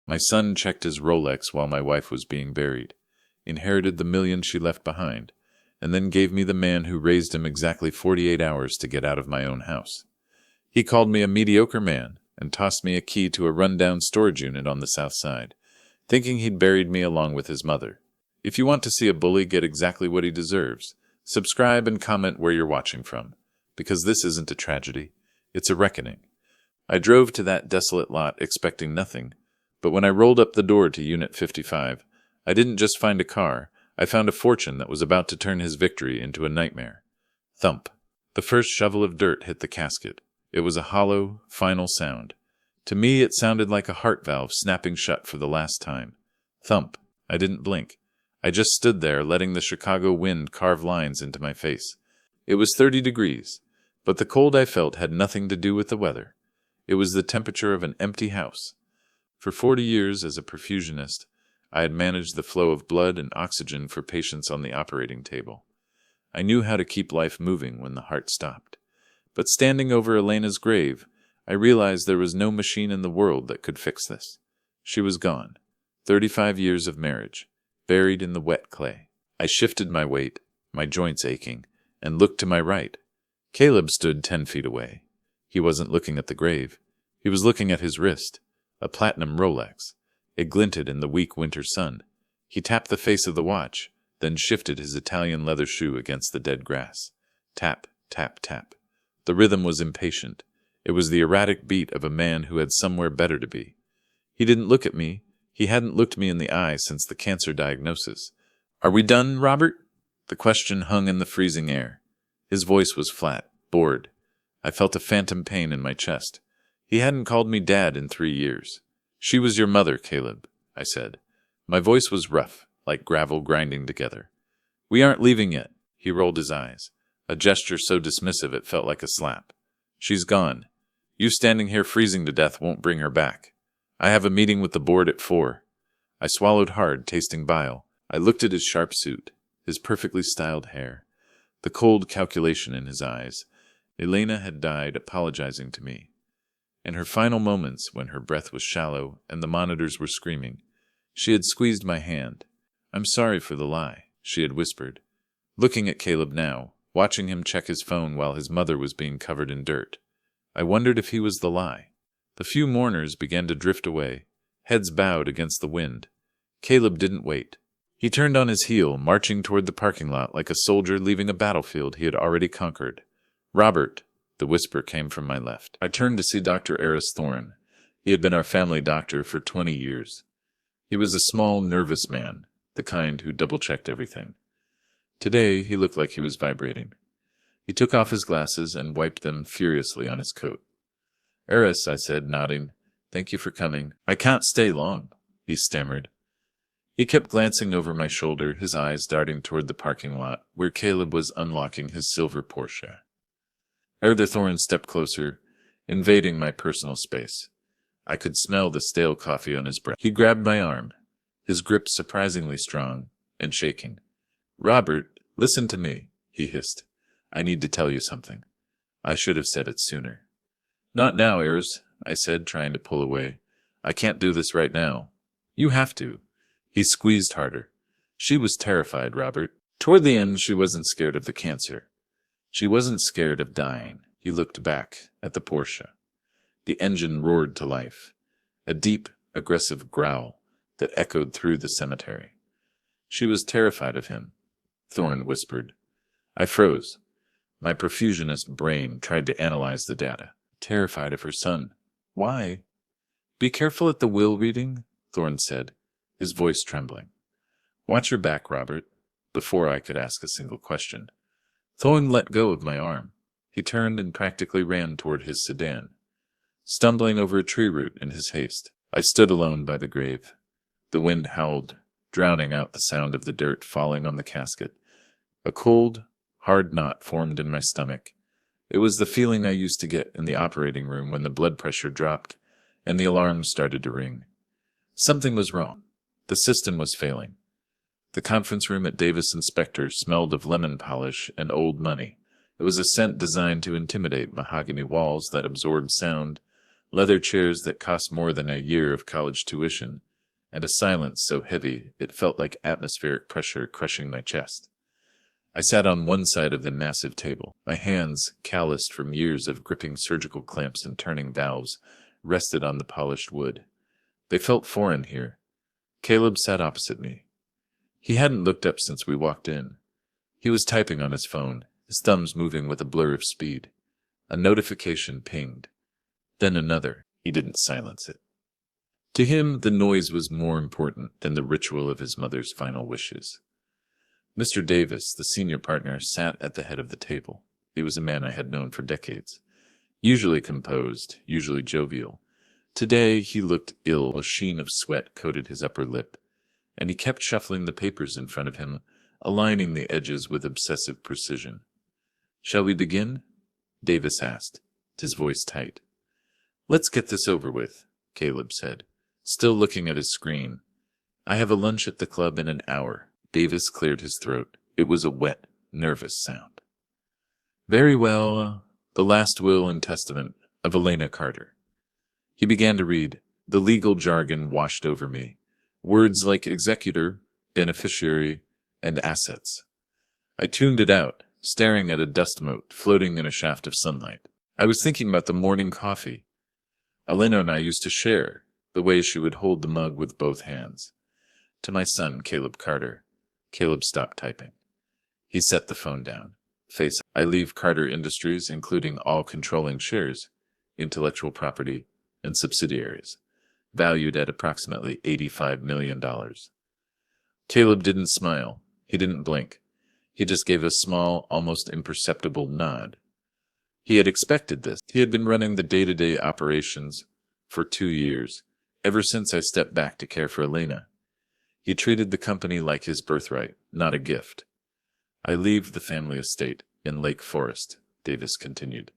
My son checked his Rolex while my wife was being buried, inherited the million she left behind, and then gave me the man who raised him exactly 48 hours to get out of my own house. He called me a mediocre man and tossed me a key to a rundown storage unit on the south side, thinking he'd buried me along with his mother. If you want to see a bully get exactly what he deserves, subscribe and comment where you're watching from, because this isn't a tragedy, it's a reckoning. I drove to that desolate lot expecting nothing, but when I rolled up the door to Unit 55, I didn't just find a car, I found a fortune that was about to turn his victory into a nightmare. Thump. The first shovel of dirt hit the casket. It was a hollow, final sound. To me, it sounded like a heart valve snapping shut for the last time. Thump. I didn't blink. I just stood there, letting the Chicago wind carve lines into my face. It was 30 degrees, but the cold I felt had nothing to do with the weather. It was the temperature of an empty house. For 40 years as a perfusionist, I had managed the flow of blood and oxygen for patients on the operating table. I knew how to keep life moving when the heart stopped. But standing over Elena's grave, I realized there was no machine in the world that could fix this. She was gone. 35 years of marriage, buried in the wet clay. I shifted my weight, my joints aching, and looked to my right. Caleb stood 10 feet away. He wasn't looking at the grave. He was looking at his wrist, a platinum Rolex. It glinted in the weak winter sun. He tapped the face of the watch, then shifted his Italian leather shoe against the dead grass. Tap, tap, tap. The rhythm was impatient. It was the erratic beat of a man who had somewhere better to be. He didn't look at me. He hadn't looked me in the eye since the cancer diagnosis. "Are we done, Robert?" The question hung in the freezing air. His voice was flat, bored. I felt a phantom pain in my chest. He hadn't called me Dad in 3 years. "She was your mother, Caleb," I said. My voice was rough, like gravel grinding together. "We aren't leaving yet." He rolled his eyes, a gesture so dismissive it felt like a slap. "She's gone. You standing here freezing to death won't bring her back. I have a meeting with the board at 4. I swallowed hard, tasting bile. I looked at his sharp suit, his perfectly styled hair, the cold calculation in his eyes. Elena had died apologizing to me. In her final moments, when her breath was shallow and the monitors were screaming, she had squeezed my hand. "I'm sorry for the lie," she had whispered. Looking at Caleb now, watching him check his phone while his mother was being covered in dirt, I wondered if he was the lie. The few mourners began to drift away, heads bowed against the wind. Caleb didn't wait. He turned on his heel, marching toward the parking lot like a soldier leaving a battlefield he had already conquered. "Robert," the whisper came from my left. I turned to see Dr. Eris Thorne. He had been our family doctor for 20 years. He was a small, nervous man, the kind who double-checked everything. Today, he looked like he was vibrating. He took off his glasses and wiped them furiously on his coat. "Eris," I said, nodding. "Thank you for coming." "I can't stay long," he stammered. He kept glancing over my shoulder, his eyes darting toward the parking lot, where Caleb was unlocking his silver Porsche. Elder Thorne stepped closer, invading my personal space. I could smell the stale coffee on his breath. He grabbed my arm, his grip surprisingly strong and shaking. "Robert, listen to me," he hissed. "I need to tell you something. I should have said it sooner." "Not now, Eris," I said, trying to pull away. "I can't do this right now." "You have to." He squeezed harder. "She was terrified, Robert. Toward the end, she wasn't scared of the cancer. She wasn't scared of dying." He looked back at the Porsche. The engine roared to life, a deep, aggressive growl that echoed through the cemetery. "She was terrified of him," Thorne whispered. I froze. My perfusionist brain tried to analyze the data. Terrified of her son. Why? "Be careful at the will reading," Thorne said, his voice trembling. "Watch your back, Robert." Before I could ask a single question, Thorne let go of my arm. He turned and practically ran toward his sedan, stumbling over a tree root in his haste. I stood alone by the grave. The wind howled, drowning out the sound of the dirt falling on the casket. A cold, hard knot formed in my stomach. It was the feeling I used to get in the operating room when the blood pressure dropped and the alarms started to ring. Something was wrong. The system was failing. The conference room at Davis and Spector smelled of lemon polish and old money. It was a scent designed to intimidate mahogany walls that absorbed sound leather chairs that cost more than a year of college tuition, and a silence so heavy it felt like atmospheric pressure crushing my chest. I sat on one side of the massive table. My hands, calloused from years of gripping surgical clamps and turning valves, rested on the polished wood. They felt foreign here. Caleb sat opposite me. He hadn't looked up since we walked in. He was typing on his phone, his thumbs moving with a blur of speed. A notification pinged. Then another. He didn't silence it. To him, the noise was more important than the ritual of his mother's final wishes. Mr. Davis, the senior partner, sat at the head of the table. He was a man I had known for decades. Usually composed, usually jovial. Today he looked ill, a sheen of sweat coated his upper lip, and he kept shuffling the papers in front of him, aligning the edges with obsessive precision. "Shall we begin?" Davis asked, his voice tight. "Let's get this over with," Caleb said, still looking at his screen. "I have a lunch at the club in an hour." Davis cleared his throat. It was a wet, nervous sound. "Very well. The last will and testament of Elena Carter." He began to read. The legal jargon washed over me. Words like executor, beneficiary, and assets. I tuned it out, staring at a dust mote floating in a shaft of sunlight. I was thinking about the morning coffee. Elena and I used to share, the way she would hold the mug with both hands. "To my son, Caleb Carter." Caleb stopped typing. He set the phone down. "Face, I leave Carter Industries, including all controlling shares, intellectual property, and subsidiaries, valued at approximately $85 million. Caleb didn't smile. He didn't blink. He just gave a small, almost imperceptible nod. He had expected this. He had been running the day-to-day operations for 2 years, ever since I stepped back to care for Elena. He treated the company like his birthright, not a gift. "I leave the family estate in Lake Forest," Davis continued,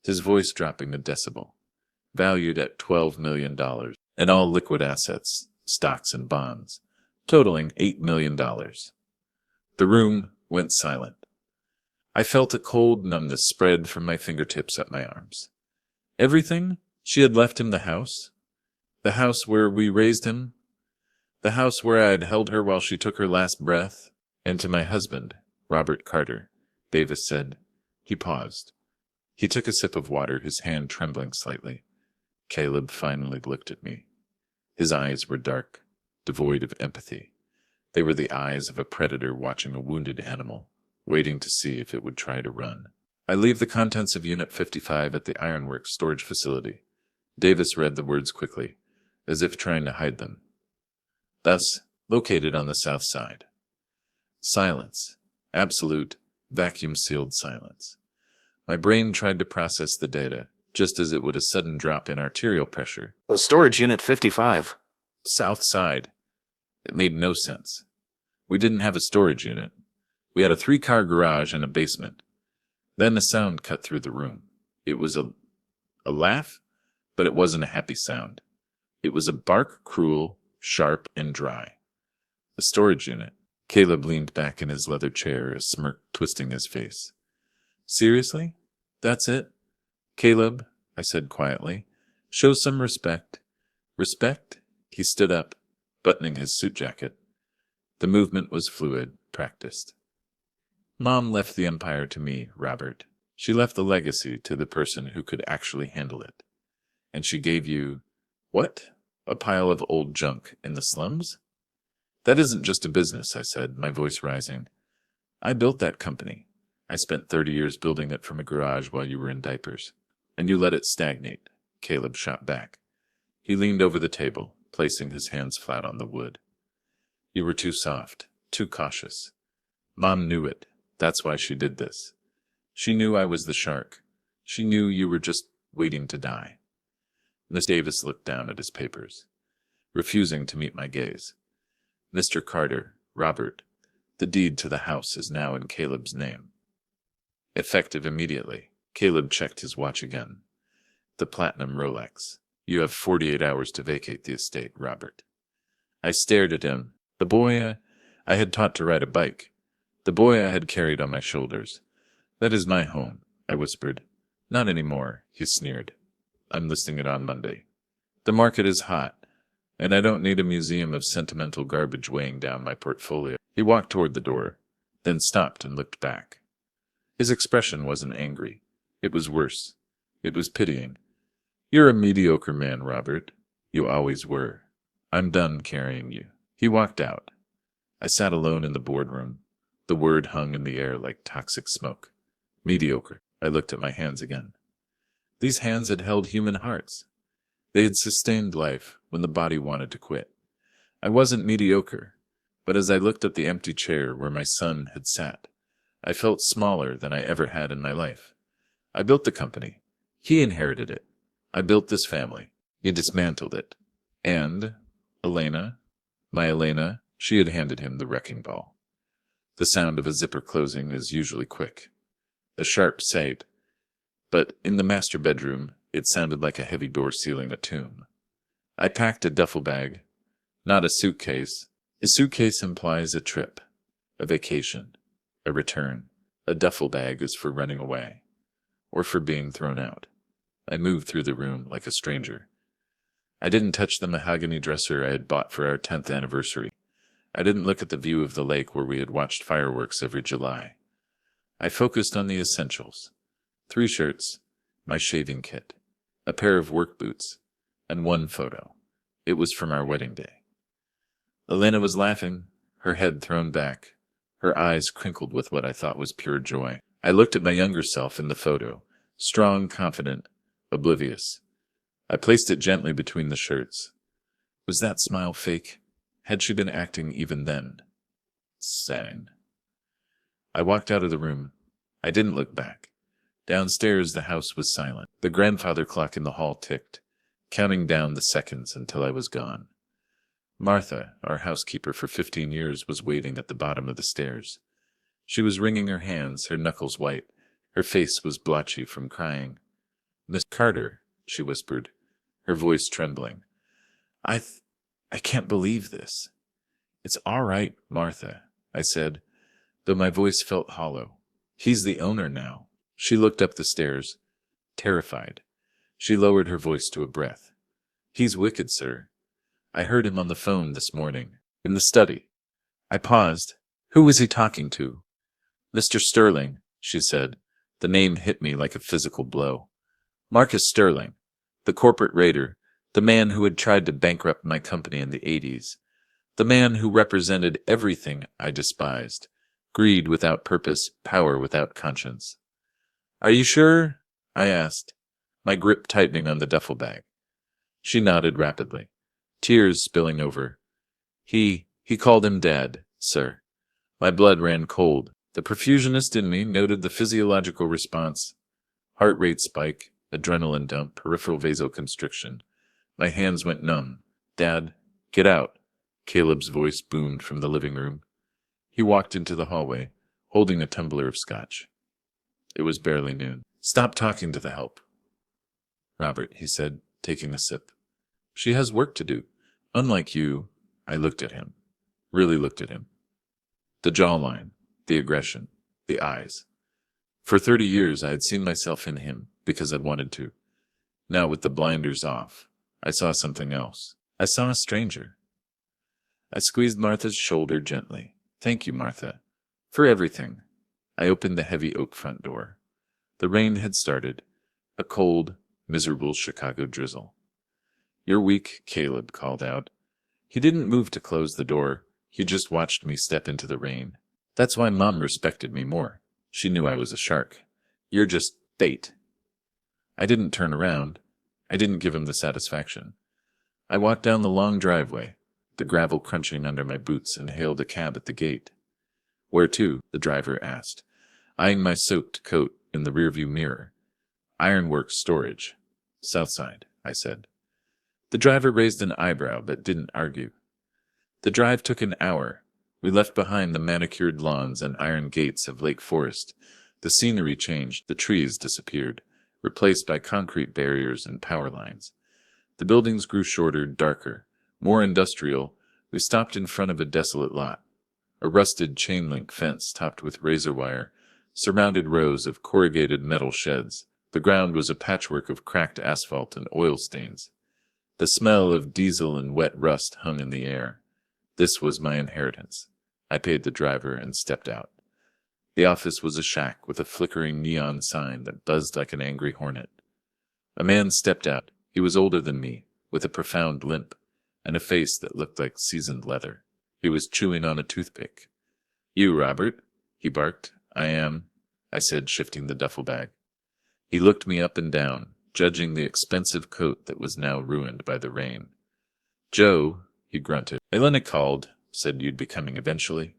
his voice dropping a decibel, "valued at $12 million, and all liquid assets, stocks and bonds, totaling $8 million. The room went silent. I felt a cold numbness spread from my fingertips up my arms. Everything? She had left him the house? The house where we raised him? The house where I had held her while she took her last breath? "And to my husband, Robert Carter," Davis said. He paused. He took a sip of water, his hand trembling slightly. Caleb finally looked at me. His eyes were dark, devoid of empathy. They were the eyes of a predator watching a wounded animal, waiting to see if it would try to run. "I leave the contents of Unit 55 at the Ironworks storage facility." Davis read the words quickly, as if trying to hide them. "Thus, located on the south side." Silence. Absolute, vacuum-sealed silence. My brain tried to process the data, just as it would a sudden drop in arterial pressure. Storage Unit 55. South side. It made no sense. We didn't have a storage unit. We had a 3-car garage and a basement. Then a sound cut through the room. It was a laugh, but it wasn't a happy sound. It was a bark, cruel, sharp, and dry. "The storage unit." Caleb leaned back in his leather chair, a smirk twisting his face. "Seriously? That's it?" "Caleb," I said quietly, "show some respect." "Respect?" He stood up, buttoning his suit jacket. The movement was fluid, practiced. "Mom left the empire to me, Robert. She left the legacy to the person who could actually handle it. And she gave you—" "What? A pile of old junk in the slums?" "That isn't just a business," I said, my voice rising. "I built that company. I spent 30 years building it from a garage while you were in diapers. And you let it stagnate." Caleb shot back. He leaned over the table, placing his hands flat on the wood. "You were too soft, too cautious. Mom knew it. That's why she did this. She knew I was the shark. She knew you were just waiting to die." Miss Davis looked down at his papers, refusing to meet my gaze. "Mr. Carter, Robert, the deed to the house is now in Caleb's name." Effective immediately. Caleb checked his watch again. "The platinum Rolex. You have 48 hours to vacate the estate, Robert." I stared at him. The boy I had taught to ride a bike. The boy I had carried on my shoulders. "That is my home," I whispered. "Not anymore," he sneered. I'm listing it on Monday. The market is hot, and I don't need a museum of sentimental garbage weighing down my portfolio. He walked toward the door, then stopped and looked back. His expression wasn't angry. It was worse. It was pitying. You're a mediocre man, Robert. You always were. I'm done carrying you. He walked out. I sat alone in the boardroom. The word hung in the air like toxic smoke. Mediocre. I looked at my hands again. These hands had held human hearts. They had sustained life when the body wanted to quit. I wasn't mediocre, but as I looked at the empty chair where my son had sat, I felt smaller than I ever had in my life. I built the company. He inherited it. I built this family. He dismantled it. And Elena, my Elena, she had handed him the wrecking ball. The sound of a zipper closing is usually quick. A sharp sight, but in the master bedroom, it sounded like a heavy door sealing a tomb. I packed a duffel bag, not a suitcase. A suitcase implies a trip, a vacation, a return. A duffel bag is for running away, or for being thrown out. I moved through the room like a stranger. I didn't touch the mahogany dresser I had bought for our 10th anniversary. I didn't look at the view of the lake where we had watched fireworks every July. I focused on the essentials. 3 shirts, my shaving kit, a pair of work boots, and 1 photo. It was from our wedding day. Elena was laughing, her head thrown back, her eyes crinkled with what I thought was pure joy. I looked at my younger self in the photo, strong, confident, oblivious. I placed it gently between the shirts. Was that smile fake? Had she been acting even then? Sane. I walked out of the room. I didn't look back. Downstairs, the house was silent. The grandfather clock in the hall ticked, counting down the seconds until I was gone. Martha, our housekeeper for 15 years, was waiting at the bottom of the stairs. She was wringing her hands, her knuckles white. Her face was blotchy from crying. "Miss Carter," she whispered, her voice trembling. I can't believe this." "It's all right, Martha," I said, though my voice felt hollow. "He's the owner now." She looked up the stairs, terrified. She lowered her voice to a breath. "He's wicked, sir. I heard him on the phone this morning, in the study." I paused. Who was he talking to? "Mr. Sterling," she said. The name hit me like a physical blow. Marcus Sterling, the corporate raider, the man who had tried to bankrupt my company in the 80s, the man who represented everything I despised: greed without purpose, power without conscience. "Are you sure?" I asked, my grip tightening on the duffel bag. She nodded rapidly, tears spilling over. He called him Dad, sir." My blood ran cold. The perfusionist in me noted the physiological response: heart rate spike, adrenaline dump, peripheral vasoconstriction. My hands went numb. "Dad, get out," Caleb's voice boomed from the living room. He walked into the hallway, holding a tumbler of scotch. It was barely noon. "Stop talking to the help, Robert," he said, taking a sip. "She has work to do. Unlike you." I looked at him, really looked at him. The jawline, the aggression, the eyes. For 30 years I had seen myself in him because I'd wanted to. Now, with the blinders off, I saw something else. I saw a stranger. I squeezed Martha's shoulder gently. "Thank you, Martha, for everything." I opened the heavy oak front door. The rain had started, a cold, miserable Chicago drizzle. "You're weak," Caleb called out. He didn't move to close the door. He just watched me step into the rain. That's why Mom respected me more. She knew I was a shark. "You're just bait." I didn't turn around. I didn't give him the satisfaction. I walked down the long driveway, the gravel crunching under my boots, and hailed a cab at the gate. "Where to?" the driver asked, eyeing my soaked coat in the rearview mirror. "Ironworks storage." "Southside," I said. The driver raised an eyebrow but didn't argue. The drive took an hour. We left behind the manicured lawns and iron gates of Lake Forest. The scenery changed, the trees disappeared, replaced by concrete barriers and power lines. The buildings grew shorter, darker, more industrial. We stopped in front of a desolate lot. A rusted chain-link fence topped with razor wire surrounded rows of corrugated metal sheds, The ground was a patchwork of cracked asphalt and oil stains. The smell of diesel and wet rust hung in the air. This was my inheritance. I paid the driver and stepped out. The office was a shack with a flickering neon sign that buzzed like an angry hornet. A man stepped out. He was older than me, with a profound limp, and a face that looked like seasoned leather. He was chewing on a toothpick. "You, Robert?" he barked. "I am," I said, shifting the duffel bag. He looked me up and down, judging the expensive coat that was now ruined by the rain. "Joe," he grunted. "Elena called, said you'd be coming eventually."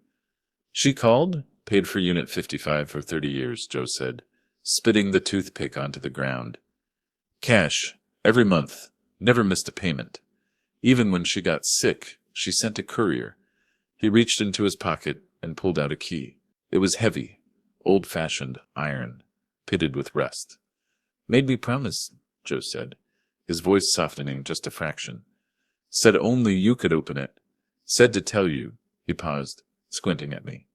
"She called? Paid for Unit 55 for 30 years, Joe said, spitting the toothpick onto the ground. "Cash, every month, never missed a payment. Even when she got sick, she sent a courier." He reached into his pocket and pulled out a key. It was heavy, old-fashioned iron, pitted with rust. "Made me promise," Joe said, his voice softening just a fraction. "Said only you could open it. Said to tell you." He paused, squinting at me.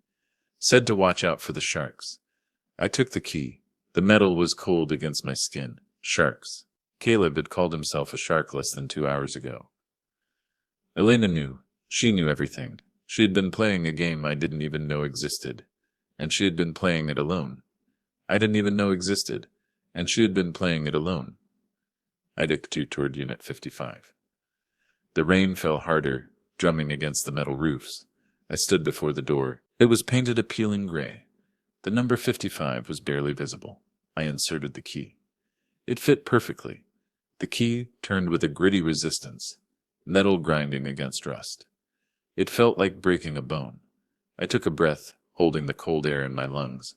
"Said to watch out for the sharks." I took the key. The metal was cold against my skin. Sharks. Caleb had called himself a shark less than 2 hours ago. Elena knew. She knew everything. She had been playing a game I didn't even know existed, and she had been playing it alone. I didn't even know existed, and she had been playing it alone. I dictated toward Unit 55. The rain fell harder, drumming against the metal roofs. I stood before the door. It was painted a peeling gray. The number 55 was barely visible. I inserted the key. It fit perfectly. The key turned with a gritty resistance, metal grinding against rust. It felt like breaking a bone. I took a breath, holding the cold air in my lungs,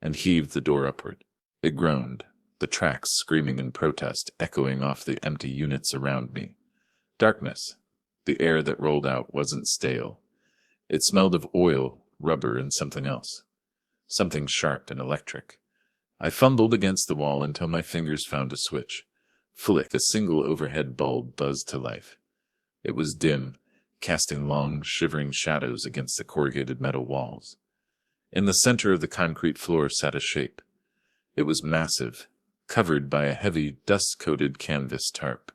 and heaved the door upward. It groaned, the tracks screaming in protest, echoing off the empty units around me. Darkness. The air that rolled out wasn't stale. It smelled of oil, rubber, and something else. Something sharp and electric. I fumbled against the wall until my fingers found a switch. Flick, a single overhead bulb buzzed to life. It was dim, casting long, shivering shadows against the corrugated metal walls. In the center of the concrete floor sat a shape. It was massive, covered by a heavy, dust-coated canvas tarp.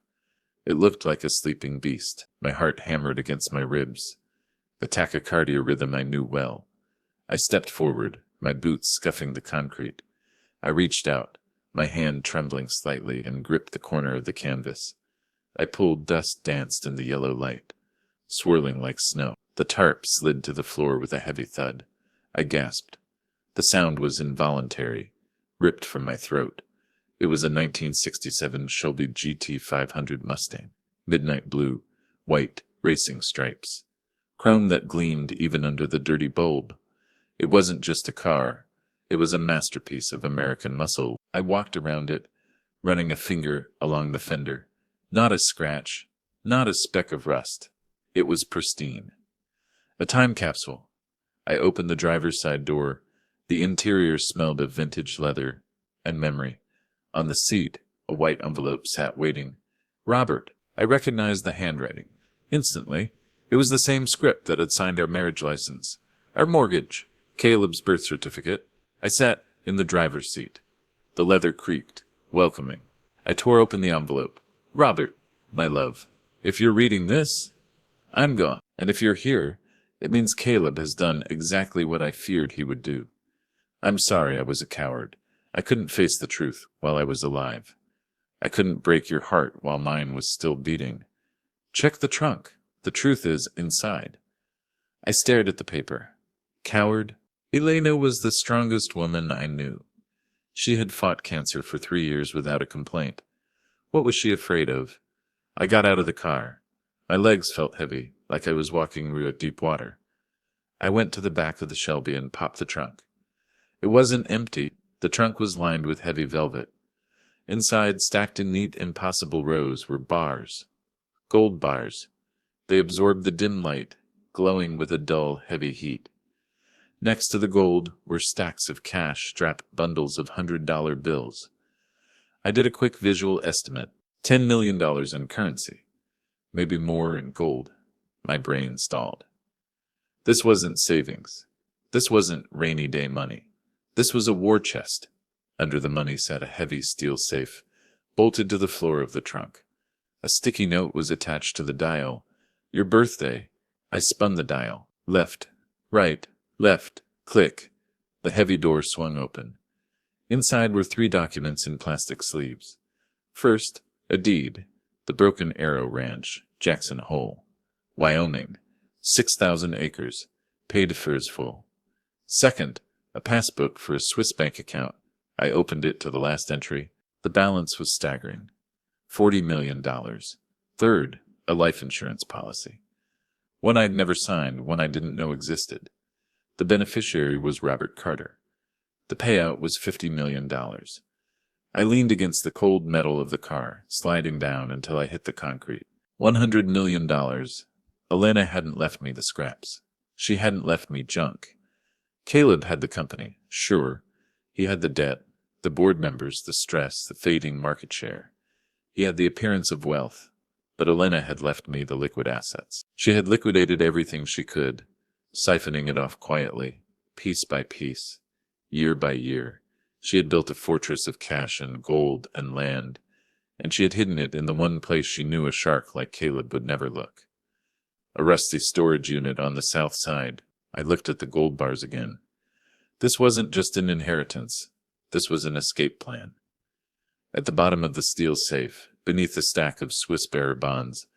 It looked like a sleeping beast. My heart hammered against my ribs. The tachycardia rhythm I knew well. I stepped forward, my boots scuffing the concrete. I reached out, my hand trembling slightly, and gripped the corner of the canvas. I pulled. Dust danced in the yellow light, swirling like snow. The tarp slid to the floor with a heavy thud. I gasped. The sound was involuntary, ripped from my throat. It was a 1967 Shelby GT 500 Mustang, midnight blue, white, racing stripes. Chrome that gleamed even under the dirty bulb. It wasn't just a car. It was a masterpiece of American muscle. I walked around it, running a finger along the fender. Not a scratch, not a speck of rust. It was pristine. A time capsule. I opened the driver's side door. The interior smelled of vintage leather and memory. On the seat, a white envelope sat waiting. "Robert." I recognized the handwriting. Instantly. It was the same script that had signed our marriage license, our mortgage, Caleb's birth certificate. I sat in the driver's seat. The leather creaked, welcoming. I tore open the envelope. "Robert, my love, if you're reading this, I'm gone. And if you're here, it means Caleb has done exactly what I feared he would do. I'm sorry I was a coward. I couldn't face the truth while I was alive. I couldn't break your heart while mine was still beating. Check the trunk. The truth is inside." I stared at the paper. Coward? Elena was the strongest woman I knew. She had fought cancer for 3 years without a complaint. What was she afraid of? I got out of the car. My legs felt heavy, like I was walking through deep water. I went to the back of the Shelby and popped the trunk. It wasn't empty. The trunk was lined with heavy velvet. Inside, stacked in neat, impossible rows, were bars. Gold bars. They absorbed the dim light, glowing with a dull, heavy heat. Next to the gold were stacks of cash, strapped bundles of $100 bills. I did a quick visual estimate. $10 million in currency. Maybe more in gold. My brain stalled. This wasn't savings. This wasn't rainy day money. This was a war chest. Under the money sat a heavy steel safe, bolted to the floor of the trunk. A sticky note was attached to the dial. Your birthday. I spun the dial. Left, right, left, click. The heavy door swung open. Inside were 3 documents in plastic sleeves. First, a deed. The Broken Arrow Ranch, Jackson Hole, Wyoming. 6,000 acres. Paid for is full. Second, a passbook for a Swiss bank account. I opened it to the last entry. The balance was staggering. $40 million. Third, a life insurance policy. One I'd never signed, one I didn't know existed. The beneficiary was Robert Carter. The payout was $50 million. I leaned against the cold metal of the car, sliding down until I hit the concrete. $100 million. Elena hadn't left me the scraps. She hadn't left me junk. Caleb had the company, sure. He had the debt, the board members, the stress, the fading market share. He had the appearance of wealth, but Elena had left me the liquid assets. She had liquidated everything she could, siphoning it off quietly, piece by piece, year by year. She had built a fortress of cash and gold and land, and she had hidden it in the one place she knew a shark like Caleb would never look. A rusty storage unit on the south side. I looked at the gold bars again. This wasn't just an inheritance. This was an escape plan. At the bottom of the steel safe, beneath a stack of Swiss bearer bonds,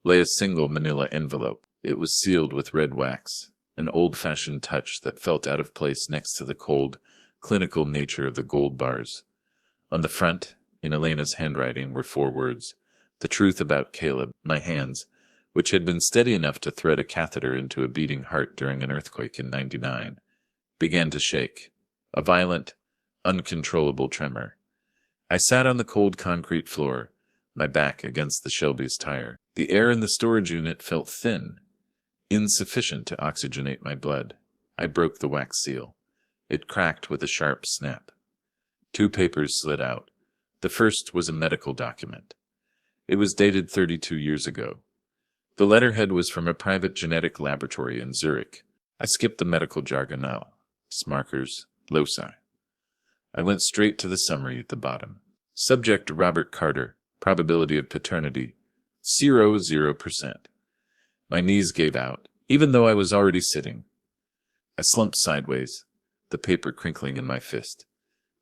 lay a single manila envelope. It was sealed with red wax, an old-fashioned touch that felt out of place next to the cold, clinical nature of the gold bars. On the front, in Elena's handwriting, were 4 words: the truth about Caleb. My hands, which had been steady enough to thread a catheter into a beating heart during an earthquake in '99, began to shake, a violent, uncontrollable tremor. I sat on the cold concrete floor, my back against the Shelby's tire. The air in the storage unit felt thin, insufficient to oxygenate my blood. I broke the wax seal. It cracked with a sharp snap. 2 papers slid out. The first was a medical document. It was dated 32 years ago. The letterhead was from a private genetic laboratory in Zurich. I skipped the medical jargon now. Markers, loci. I went straight to the summary at the bottom. Subject Robert Carter. Probability of paternity 0%. My knees gave out, even though I was already sitting. I slumped sideways, the paper crinkling in my fist.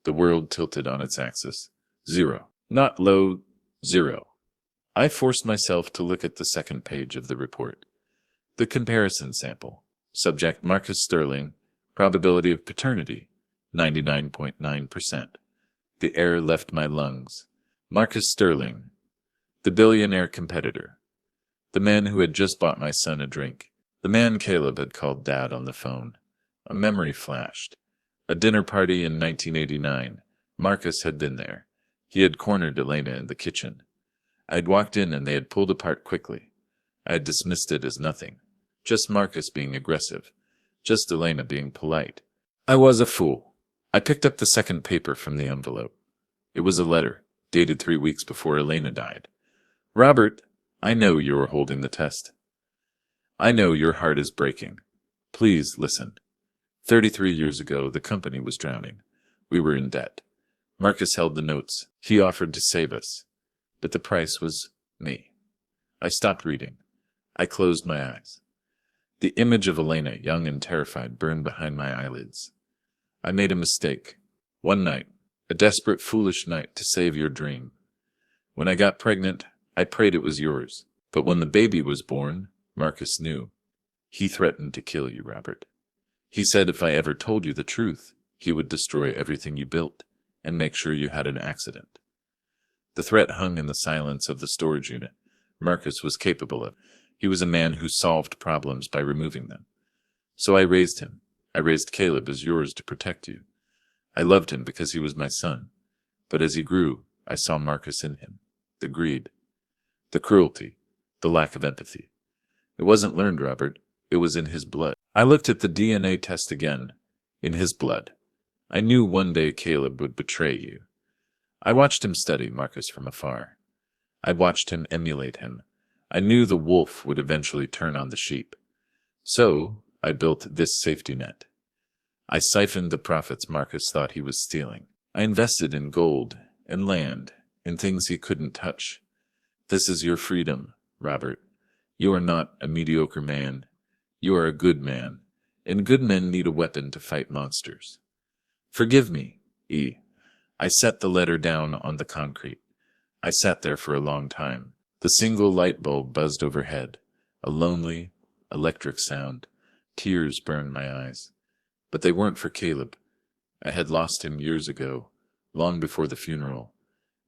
The world tilted on its axis. 0. Not low, 0. I forced myself to look at the second page of the report. The comparison sample. Subject Marcus Sterling. Probability of paternity 99.9%. The air left my lungs. Marcus Sterling, the billionaire competitor. The man who had just bought my son a drink. The man Caleb had called Dad on the phone. A memory flashed. A dinner party in 1989. Marcus had been there. He had cornered Elena in the kitchen. I had walked in and they had pulled apart quickly. I had dismissed it as nothing. Just Marcus being aggressive. Just Elena being polite. I was a fool. I picked up the second paper from the envelope. It was a letter, dated 3 weeks before Elena died. Robert, I know you are holding the test. I know your heart is breaking. Please listen. 33 years ago, the company was drowning. We were in debt. Marcus held the notes. He offered to save us. But the price was me. I stopped reading. I closed my eyes. The image of Elena, young and terrified, burned behind my eyelids. I made a mistake. One night, a desperate, foolish night to save your dream. When I got pregnant, I prayed it was yours. But when the baby was born, Marcus knew. He threatened to kill you, Robert. He said if I ever told you the truth, he would destroy everything you built and make sure you had an accident. The threat hung in the silence of the storage unit. Marcus was capable of. He was a man who solved problems by removing them. So I raised him. I raised Caleb as yours to protect you. I loved him because he was my son. But as he grew, I saw Marcus in him. The greed. The cruelty. The lack of empathy. It wasn't learned, Robert. It was in his blood. I looked at the DNA test again. In his blood. I knew one day Caleb would betray you. I watched him study Marcus from afar. I watched him emulate him. I knew the wolf would eventually turn on the sheep. So, I built this safety net. I siphoned the profits Marcus thought he was stealing. I invested in gold and land, in things he couldn't touch. This is your freedom, Robert. You are not a mediocre man. You are a good man, and good men need a weapon to fight monsters. Forgive me, E. I set the letter down on the concrete. I sat there for a long time. The single light bulb buzzed overhead, a lonely, electric sound. Tears burned my eyes. But they weren't for Caleb. I had lost him years ago, long before the funeral.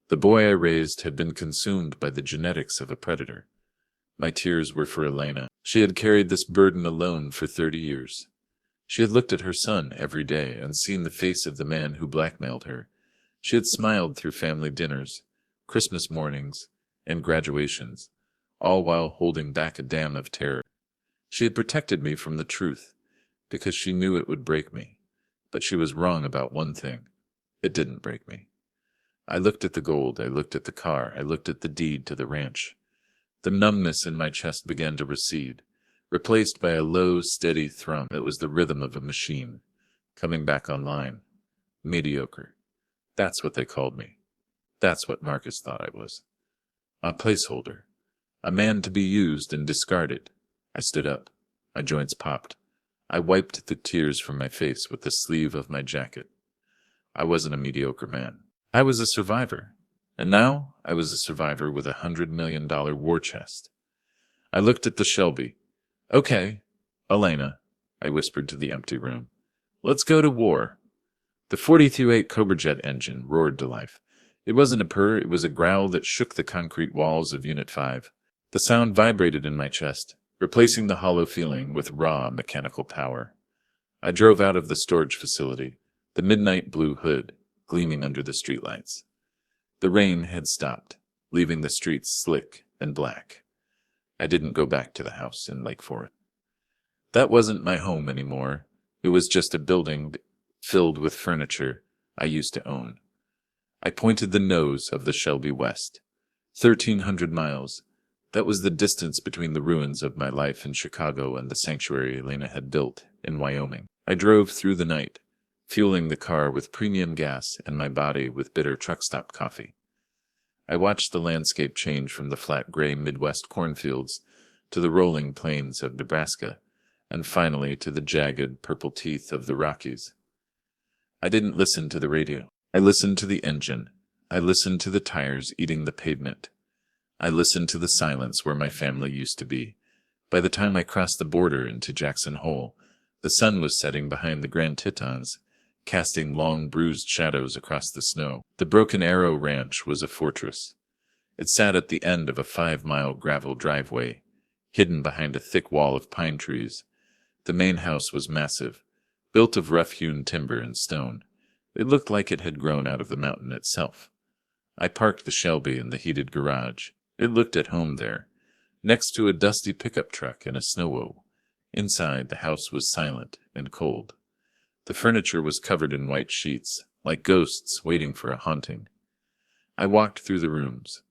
The boy I raised had been consumed by the genetics of a predator. My tears were for Elena. She had carried this burden alone for 30 years. She had looked at her son every day and seen the face of the man who blackmailed her. She had smiled through family dinners, Christmas mornings, and graduations, all while holding back a dam of terror. She had protected me from the truth, because she knew it would break me. But she was wrong about one thing. It didn't break me. I looked at the gold, I looked at the car, I looked at the deed to the ranch. The numbness in my chest began to recede, replaced by a low, steady thrum. It was the rhythm of a machine, coming back online. Mediocre. That's what they called me. That's what Marcus thought I was. A placeholder. A man to be used and discarded. I stood up. My joints popped. I wiped the tears from my face with the sleeve of my jacket. I wasn't a mediocre man. I was a survivor. And now I was a survivor with $100 million war chest. I looked at the Shelby. Okay, Elena, I whispered to the empty room. Let's go to war. The 42-8 Cobra Jet engine roared to life. It wasn't a purr, it was a growl that shook the concrete walls of Unit 5. The sound vibrated in my chest, replacing the hollow feeling with raw mechanical power. I drove out of the storage facility, the midnight blue hood gleaming under the streetlights. The rain had stopped, leaving the streets slick and black. I didn't go back to the house in Lake Forest. That wasn't my home anymore. It was just a building filled with furniture I used to own. I pointed the nose of the Shelby west. 1,300 miles. That was the distance between the ruins of my life in Chicago and the sanctuary Elena had built in Wyoming. I drove through the night, fueling the car with premium gas and my body with bitter truck stop coffee. I watched the landscape change from the flat gray Midwest cornfields to the rolling plains of Nebraska, and finally to the jagged purple teeth of the Rockies. I didn't listen to the radio. I listened to the engine. I listened to the tires eating the pavement. I listened to the silence where my family used to be. By the time I crossed the border into Jackson Hole, the sun was setting behind the Grand Tetons, casting long bruised shadows across the snow. The Broken Arrow Ranch was a fortress. It sat at the end of a 5-mile gravel driveway, hidden behind a thick wall of pine trees. The main house was massive, built of rough-hewn timber and stone. It looked like it had grown out of the mountain itself. I parked the Shelby in the heated garage. It looked at home there, next to a dusty pickup truck and a snow-o. Inside, the house was silent and cold. The furniture was covered in white sheets, like ghosts waiting for a haunting. I walked through the rooms,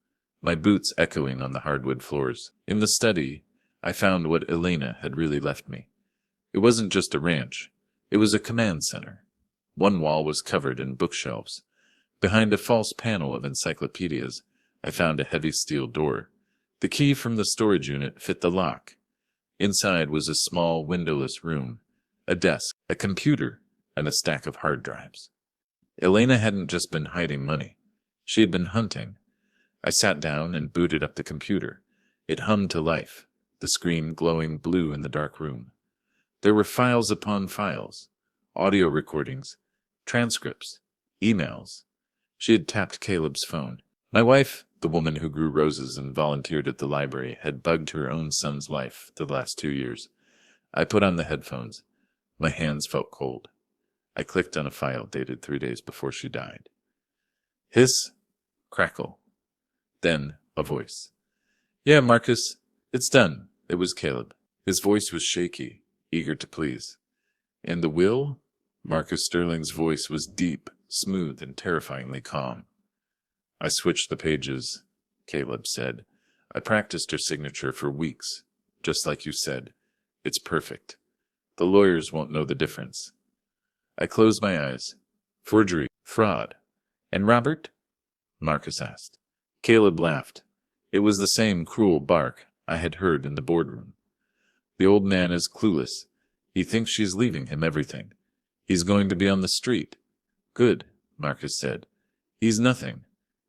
my boots echoing on the hardwood floors. In the study, I found what Elena had really left me. It wasn't just a ranch. It was a command center. One wall was covered in bookshelves. Behind a false panel of encyclopedias, I found a heavy steel door. The key from the storage unit fit the lock. Inside was a small, windowless room, a desk, a computer, and a stack of hard drives. Elena hadn't just been hiding money. She had been hunting. I sat down and booted up the computer. It hummed to life, the screen glowing blue in the dark room. There were files upon files, audio recordings, transcripts, emails. She had tapped Caleb's phone. My wife, the woman who grew roses and volunteered at the library, had bugged her own son's life the last 2 years. I put on the headphones. My hands felt cold. I clicked on a file dated 3 days before she died. Hiss, crackle. Then a voice. Yeah, Marcus, it's done. It was Caleb. His voice was shaky, eager to please. And the will? Marcus Sterling's voice was deep, smooth, and terrifyingly calm. I switched the pages, Caleb said. I practiced her signature for weeks. Just like you said. It's perfect. The lawyers won't know the difference. I closed my eyes. Forgery. Fraud. And Robert? Marcus asked. Caleb laughed. It was the same cruel bark I had heard in the boardroom. The old man is clueless. He thinks she's leaving him everything. He's going to be on the street. Good, Marcus said. He's nothing.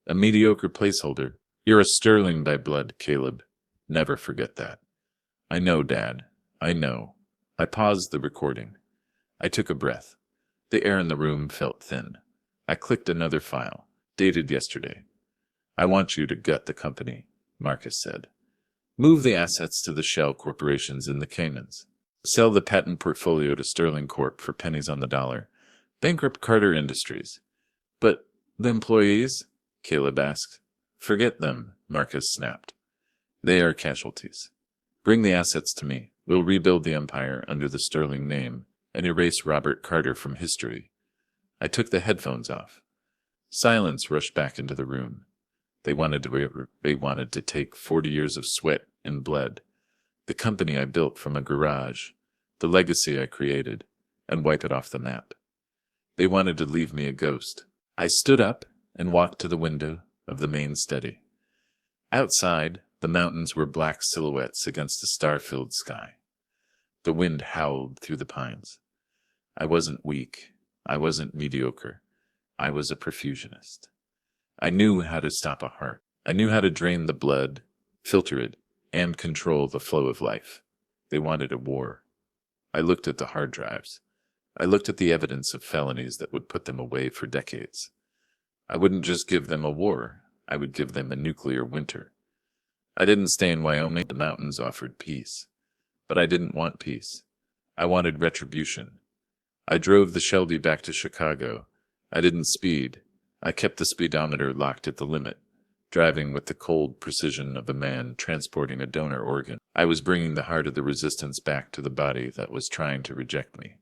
A mediocre placeholder. You're a sterling by blood, Caleb. Never forget that. I know, Dad. I know. I paused the recording. I took a breath. The air in the room felt thin. I clicked another file, dated yesterday. I want you to gut the company, Marcus said. Move the assets to the shell corporations in the Caymans. Sell the patent portfolio to Sterling Corp for pennies on the dollar. Bankrupt Carter Industries. But the employees? Caleb asked. Forget them, Marcus snapped. They are casualties. Bring the assets to me. We'll rebuild the empire under the Sterling name and erase Robert Carter from history. I took the headphones off. Silence rushed back into the room. They wanted to take 40 years of sweat and blood, the company I built from a garage, the legacy I created, and wipe it off the map. They wanted to leave me a ghost. I stood up and walked to the window of the main study. Outside, the mountains were black silhouettes against the star-filled sky. The wind howled through the pines. I wasn't weak. I wasn't mediocre. I was a perfusionist. I knew how to stop a heart. I knew how to drain the blood, filter it, and control the flow of life. They wanted a war. I looked at the hard drives. I looked at the evidence of felonies that would put them away for decades. I wouldn't just give them a war. I would give them a nuclear winter. I didn't stay in Wyoming. The mountains offered peace. But I didn't want peace. I wanted retribution. I drove the Shelby back to Chicago. I didn't speed. I kept the speedometer locked at the limit, driving with the cold precision of a man transporting a donor organ. I was bringing the heart of the resistance back to the body that was trying to reject me.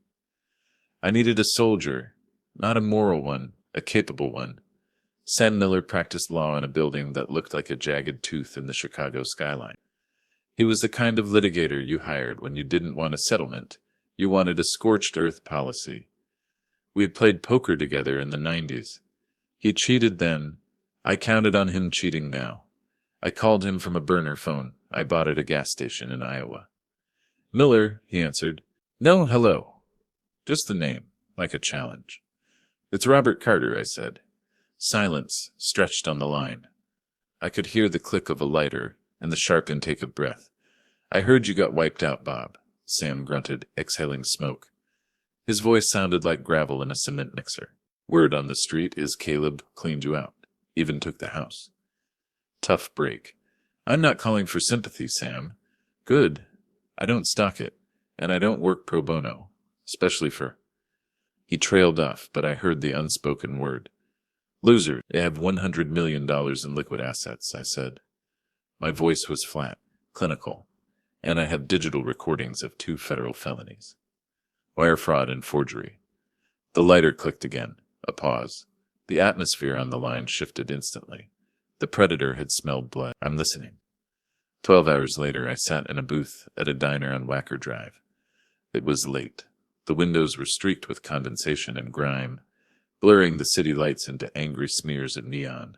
I needed a soldier, not a moral one, a capable one. Sam Miller practiced law in a building that looked like a jagged tooth in the Chicago skyline. He was the kind of litigator you hired when you didn't want a settlement. You wanted a scorched earth policy. We had played poker together in the 90s. He cheated then. I counted on him cheating now. I called him from a burner phone I bought at a gas station in Iowa. Miller, he answered. No, hello. Just the name, like a challenge. It's Robert Carter, I said. Silence stretched on the line. I could hear the click of a lighter and the sharp intake of breath. I heard you got wiped out, Bob, Sam grunted, exhaling smoke. His voice sounded like gravel in a cement mixer. Word on the street is Caleb cleaned you out, even took the house. Tough break. I'm not calling for sympathy, Sam. Good. I don't stock it, and I don't work pro bono, especially for... He trailed off, but I heard the unspoken word. Loser, they have $100 million in liquid assets, I said. My voice was flat, clinical, and I have digital recordings of 2 federal felonies. Wire fraud and forgery. The lighter clicked again. A pause. The atmosphere on the line shifted instantly. The predator had smelled blood. I'm listening. 12 hours later, I sat in a booth at a diner on Wacker Drive. It was late. The windows were streaked with condensation and grime, blurring the city lights into angry smears of neon.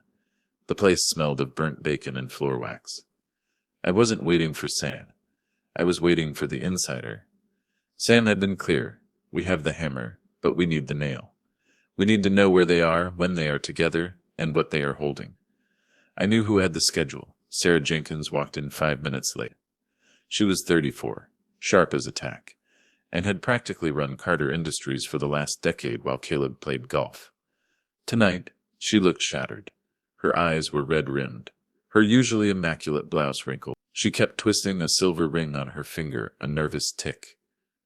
The place smelled of burnt bacon and floor wax. I wasn't waiting for Sam. I was waiting for the insider. Sam had been clear. We have the hammer, but we need the nail. We need to know where they are, when they are together, and what they are holding. I knew who had the schedule. Sarah Jenkins walked in 5 minutes late. She was 34, sharp as a tack, and had practically run Carter Industries for the last decade while Caleb played golf. Tonight, she looked shattered. Her eyes were red-rimmed, her usually immaculate blouse wrinkled. She kept twisting a silver ring on her finger, a nervous tick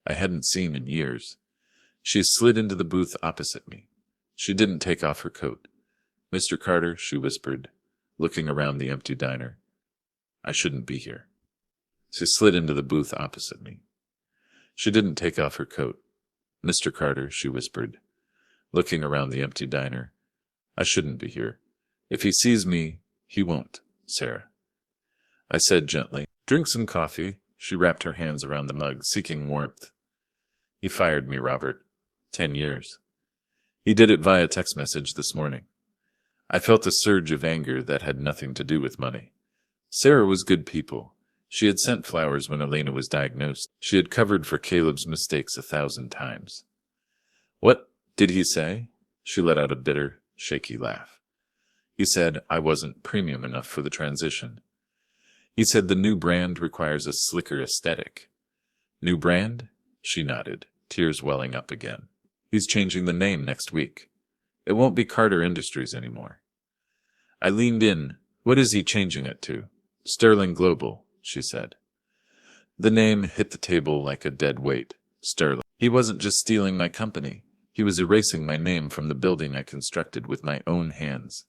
I hadn't seen in years. She slid into the booth opposite me. She didn't take off her coat. Mr. Carter, she whispered, looking around the empty diner. I shouldn't be here. She slid into the booth opposite me. She didn't take off her coat. Mr. Carter, she whispered, looking around the empty diner. I shouldn't be here. If he sees me, he won't, Sarah. I said gently, drink some coffee. She wrapped her hands around the mug, seeking warmth. He fired me, Robert. 10 years. He did it via text message this morning. I felt a surge of anger that had nothing to do with money. Sarah was good people. She had sent flowers when Elena was diagnosed. She had covered for Caleb's mistakes 1,000 times. What did he say? She let out a bitter, shaky laugh. He said I wasn't premium enough for the transition. He said the new brand requires a slicker aesthetic. New brand? She nodded, tears welling up again. He's changing the name next week. It won't be Carter Industries anymore. I leaned in. What is he changing it to? Sterling Global, she said. The name hit the table like a dead weight. Sterling. He wasn't just stealing my company. He was erasing my name from the building I constructed with my own hands.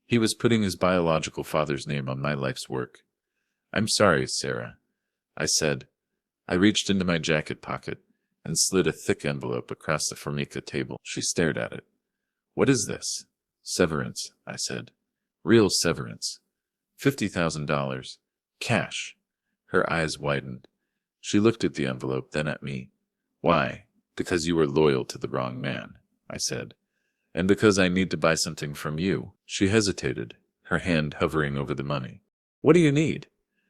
He was putting his biological father's name on my life's work. I'm sorry, Sarah, I said. I reached into my jacket pocket and slid a thick envelope across the Formica table. She stared at it. What is this? Severance, I said. Real severance. $50,000. Cash. Her eyes widened. She looked at the envelope, then at me. Why? Because you were loyal to the wrong man, I said. And because I need to buy something from you. She hesitated, her hand hovering over the money. What do you need?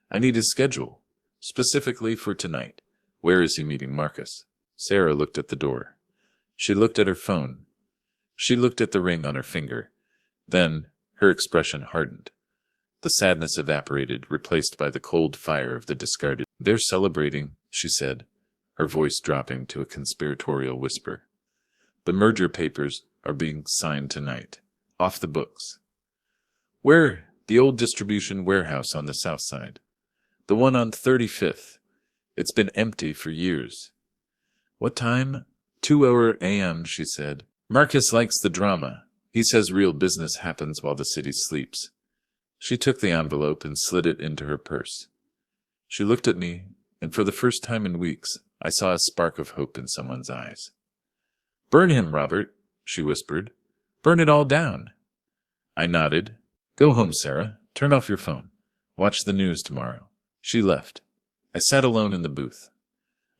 I need his schedule. Specifically for tonight. Where is he meeting Marcus? Sarah looked at the door. She looked at her phone. She looked at the ring on her finger. Then, her expression hardened. The sadness evaporated, replaced by the cold fire of the discarded. They're celebrating, she said, her voice dropping to a conspiratorial whisper. The merger papers are being signed tonight. Off the books. Where? The old distribution warehouse on the south side. The one on 35th. It's been empty for years. What time? 2 a.m., she said. Marcus likes the drama. He says real business happens while the city sleeps. She took the envelope and slid it into her purse. She looked at me, and for the first time in weeks, I saw a spark of hope in someone's eyes. Burn him, Robert, she whispered. Burn it all down. I nodded. Go home, Sarah. Turn off your phone. Watch the news tomorrow. She left. I sat alone in the booth.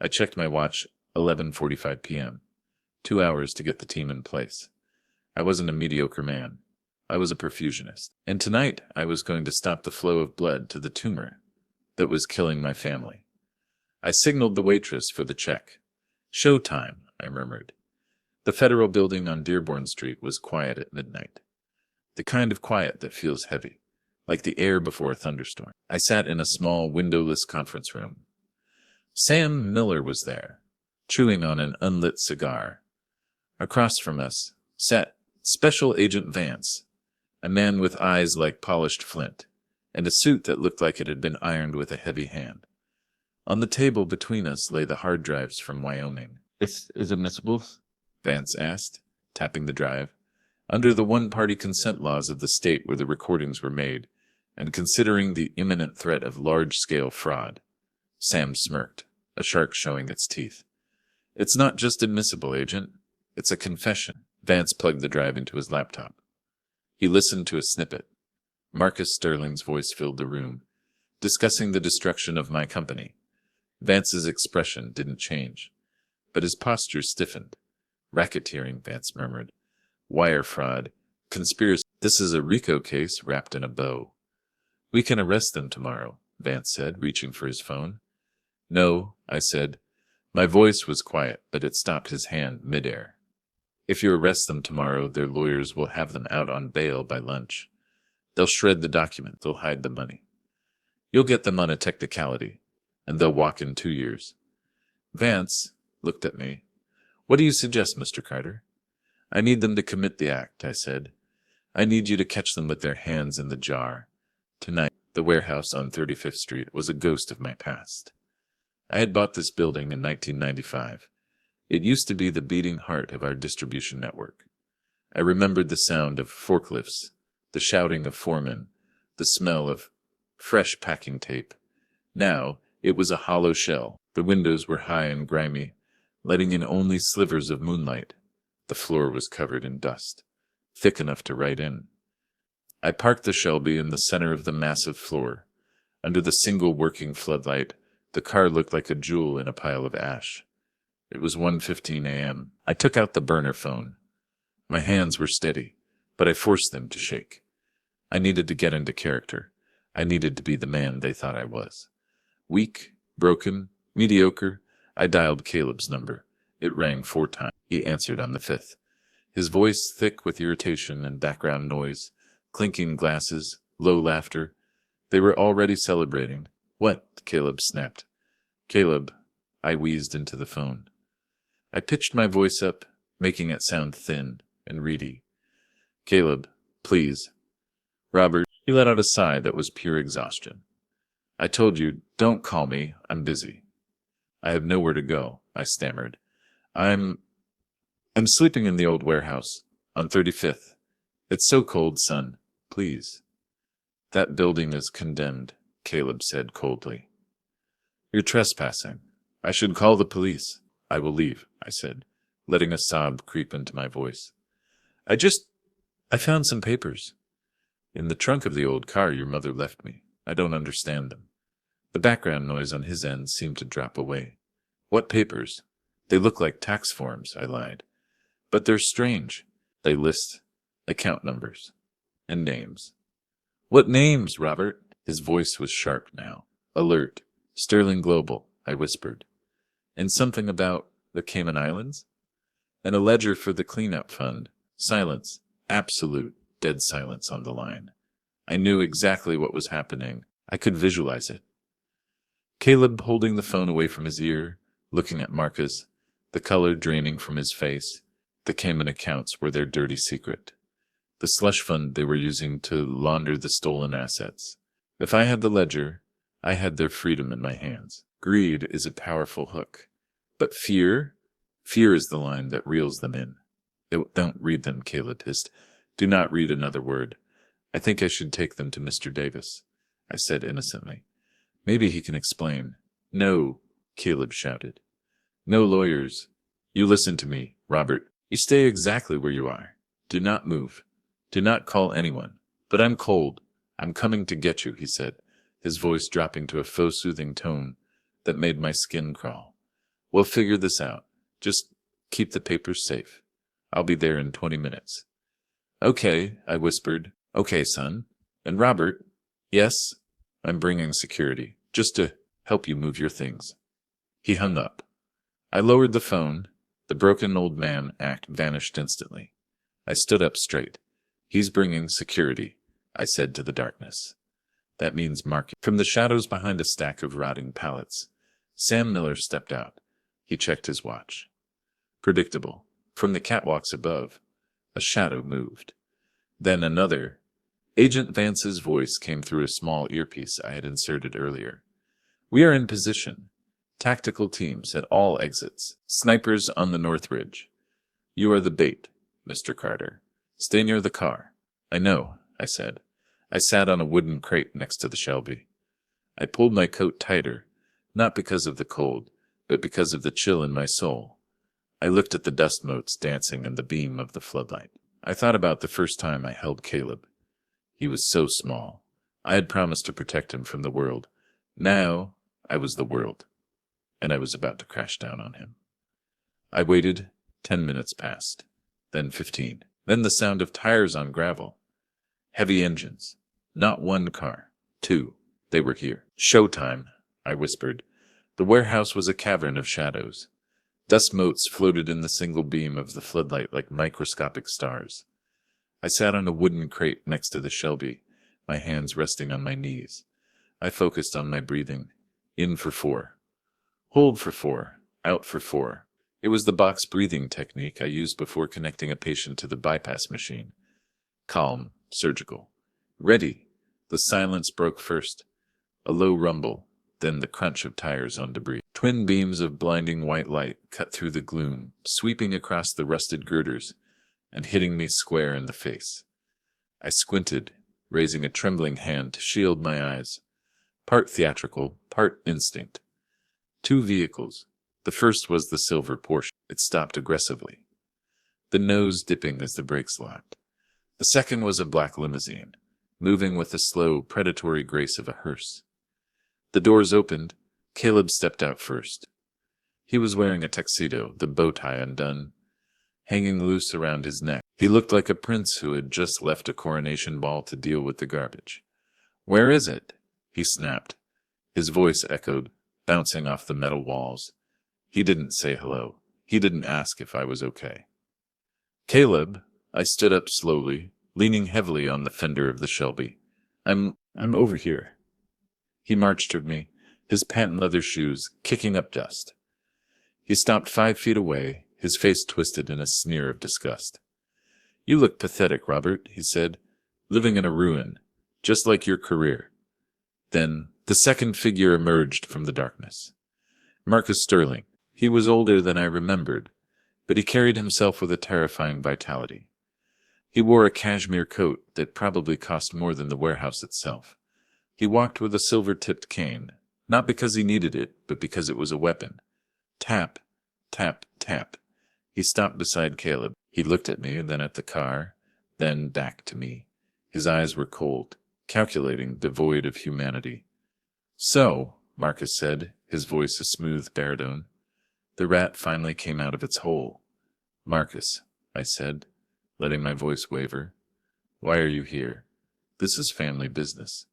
I checked my watch, 11:45 p.m. 2 hours to get the team in place. I wasn't a mediocre man. I was a perfusionist. And tonight I was going to stop the flow of blood to the tumor that was killing my family. I signaled the waitress for the check. Show time, I murmured. The Federal Building on Dearborn Street was quiet at midnight. The kind of quiet that feels heavy, like the air before a thunderstorm. I sat in a small, windowless conference room. Sam Miller was there, chewing on an unlit cigar. Across from us sat Special Agent Vance, a man with eyes like polished flint, and a suit that looked like it had been ironed with a heavy hand. On the table between us lay the hard drives from Wyoming. This is admissible? Vance asked, tapping the drive. Under the one-party consent laws of the state where the recordings were made, and considering the imminent threat of large-scale fraud. Sam smirked, a shark showing its teeth. It's not just admissible, Agent. It's a confession. Vance plugged the drive into his laptop. He listened to a snippet. Marcus Sterling's voice filled the room, discussing the destruction of my company. Vance's expression didn't change, but his posture stiffened. Racketeering, Vance murmured. Wire fraud. Conspiracy. This is a RICO case wrapped in a bow. We can arrest them tomorrow, Vance said, reaching for his phone. No, I said. My voice was quiet, but it stopped his hand midair. If you arrest them tomorrow, their lawyers will have them out on bail by lunch. They'll shred the document. They'll hide the money. You'll get them on a technicality, and they'll walk in 2 years. Vance looked at me. What do you suggest, Mr. Carter? I need them to commit the act, I said. I need you to catch them with their hands in the jar. Tonight, the warehouse on 35th Street was a ghost of my past. I had bought this building in 1995. It used to be the beating heart of our distribution network. I remembered the sound of forklifts, the shouting of foremen, the smell of fresh packing tape. Now, it was a hollow shell. The windows were high and grimy, letting in only slivers of moonlight. The floor was covered in dust, thick enough to write in. I parked the Shelby in the center of the massive floor. Under the single working floodlight, the car looked like a jewel in a pile of ash. It was 1:15 a.m. I took out the burner phone. My hands were steady, but I forced them to shake. I needed to get into character. I needed to be the man they thought I was. Weak, broken, mediocre. I dialed Caleb's number. It rang 4 times. He answered on the 5th. His voice thick with irritation and background noise, clinking glasses, low laughter. They were already celebrating. What? Caleb snapped. Caleb, I wheezed into the phone. I pitched my voice up, making it sound thin and reedy. Caleb, please. Robert, he let out a sigh that was pure exhaustion. I told you, don't call me, I'm busy. I have nowhere to go, I stammered. I'm sleeping in the old warehouse, on 35th. It's so cold, son. Please. That building is condemned, Caleb said coldly. You're trespassing. I should call the police. I will leave, I said, letting a sob creep into my voice. I found some papers. In the trunk of the old car your mother left me. I don't understand them. The background noise on his end seemed to drop away. What papers? They look like tax forms, I lied. But they're strange. They list account numbers and names. What names, Robert? His voice was sharp now. Alert. Sterling Global, I whispered. And something about the Cayman Islands? And a ledger for the cleanup fund. Silence. Absolute dead silence on the line. I knew exactly what was happening. I could visualize it. Caleb holding the phone away from his ear, looking at Marcus, the color draining from his face. The Cayman accounts were their dirty secret. The slush fund they were using to launder the stolen assets. If I had the ledger, I had their freedom in my hands. Greed is a powerful hook. But fear is the line that reels them in. Don't read them, Caleb hissed. Do not read another word. I think I should take them to Mr. Davis, I said innocently. Maybe he can explain. No, Caleb shouted. No lawyers. You listen to me, Robert. You stay exactly where you are. Do not move. Do not call anyone. But I'm cold. I'm coming to get you, he said, his voice dropping to a faux soothing tone that made my skin crawl. We'll figure this out. Just keep the papers safe. I'll be there in 20 minutes. Okay, I whispered. Okay, son. And Robert? Yes? I'm bringing security, just to help you move your things. He hung up. I lowered the phone. The broken old man act vanished instantly. I stood up straight. He's bringing security, I said to the darkness. That means Mark. From the shadows behind a stack of rotting pallets, Sam Miller stepped out. He checked his watch. Predictable. From the catwalks above, a shadow moved. Then another. Agent Vance's voice came through a small earpiece I had inserted earlier. We are in position. Tactical teams at all exits. Snipers on the North Ridge. You are the bait, Mr. Carter. Stay near the car. I know, I said. I sat on a wooden crate next to the Shelby. I pulled my coat tighter, not because of the cold, but because of the chill in my soul. I looked at the dust motes dancing in the beam of the floodlight. I thought about the first time I held Caleb. He was so small. I had promised to protect him from the world. Now I was the world, and I was about to crash down on him. I waited. 10 minutes passed, then 15. Then the sound of tires on gravel. Heavy engines. Not one car. 2. They were here. Showtime, I whispered. The warehouse was a cavern of shadows. Dust motes floated in the single beam of the floodlight like microscopic stars. I sat on a wooden crate next to the Shelby, my hands resting on my knees. I focused on my breathing. In for 4. Hold for 4. Out for 4. It was the box breathing technique I used before connecting a patient to the bypass machine. Calm, surgical. Ready. The silence broke first. A low rumble, then the crunch of tires on debris. Twin beams of blinding white light cut through the gloom, sweeping across the rusted girders and hitting me square in the face. I squinted, raising a trembling hand to shield my eyes. Part theatrical, part instinct. 2 vehicles. The first was the silver Porsche. It stopped aggressively, the nose dipping as the brakes locked. The second was a black limousine, moving with the slow, predatory grace of a hearse. The doors opened. Caleb stepped out first. He was wearing a tuxedo, the bow tie undone. hanging loose around his neck. He looked like a prince who had just left a coronation ball to deal with the garbage. "Where is it?" he snapped. His voice echoed, bouncing off the metal walls. He didn't say hello. He didn't ask if I was okay. "Caleb," I stood up slowly, leaning heavily on the fender of the Shelby. I'm over here." He marched toward me, his patent leather shoes kicking up dust. He stopped 5 feet away, his face twisted in a sneer of disgust. "You look pathetic, Robert," he said, "living in a ruin, just like your career." Then the second figure emerged from the darkness. Marcus Sterling. He was older than I remembered, but he carried himself with a terrifying vitality. He wore a cashmere coat that probably cost more than the warehouse itself. He walked with a silver-tipped cane, not because he needed it, but because it was a weapon. Tap, tap, tap. He stopped beside Caleb. He looked at me, then at the car, then back to me. His eyes were cold, calculating, devoid of humanity. "So," Marcus said, his voice a smooth baritone. The rat finally came out of its hole. "Marcus," I said, letting my voice waver, "why are you here? This is family business."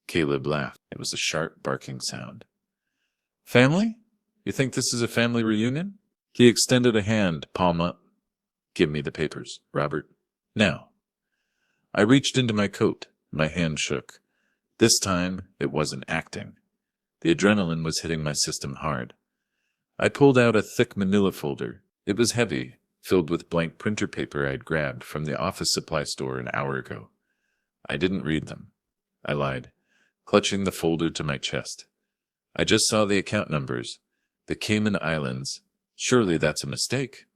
Caleb laughed. It was a sharp, barking sound. "Family? You think this is a family reunion?" He extended a hand, palm up. "Give me the papers, Robert. Now." I reached into my coat. My hand shook. This time, it wasn't acting. The adrenaline was hitting my system hard. I pulled out a thick manila folder. It was heavy, filled with blank printer paper I'd grabbed from the office supply store an hour ago. I didn't read them. I lied, clutching the folder to my chest. I just saw the account numbers. The Cayman Islands. Surely that's a mistake.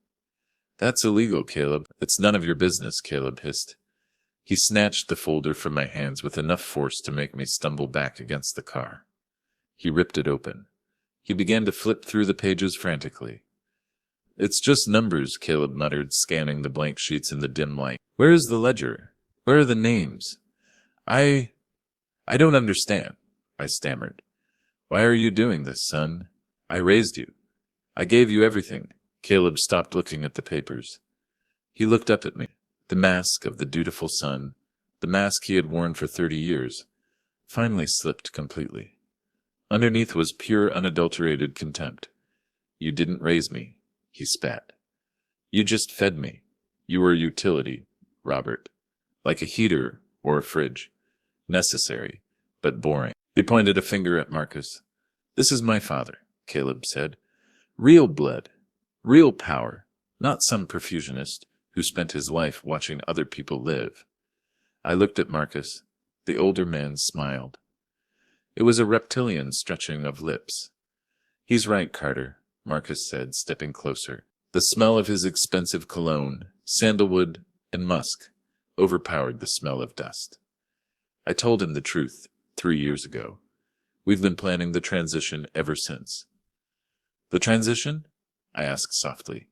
"That's illegal, Caleb. It's none of your business," Caleb hissed. He snatched the folder from my hands with enough force to make me stumble back against the car. He ripped it open. He began to flip through the pages frantically. "It's just numbers," Caleb muttered, scanning the blank sheets in the dim light. "Where is the ledger? Where are the names?" I don't understand," I stammered. "Why are you doing this, son? I raised you. I gave you everything." Caleb stopped looking at the papers. He looked up at me. The mask of the dutiful son, the mask he had worn for 30 years, finally slipped completely. Underneath was pure, unadulterated contempt. "You didn't raise me," he spat. "You just fed me. You were a utility, Robert. Like a heater or a fridge. Necessary, but boring." He pointed a finger at Marcus. "This is my father," Caleb said. "Real blood. Real power. Not some perfusionist who spent his life watching other people live." I looked at Marcus. The older man smiled. It was a reptilian stretching of lips. "He's right, Carter," Marcus said, stepping closer. The smell of his expensive cologne, sandalwood, and musk overpowered the smell of dust. I told him the truth 3 years ago. We've been planning the transition ever since. "The transition?" I asked softly.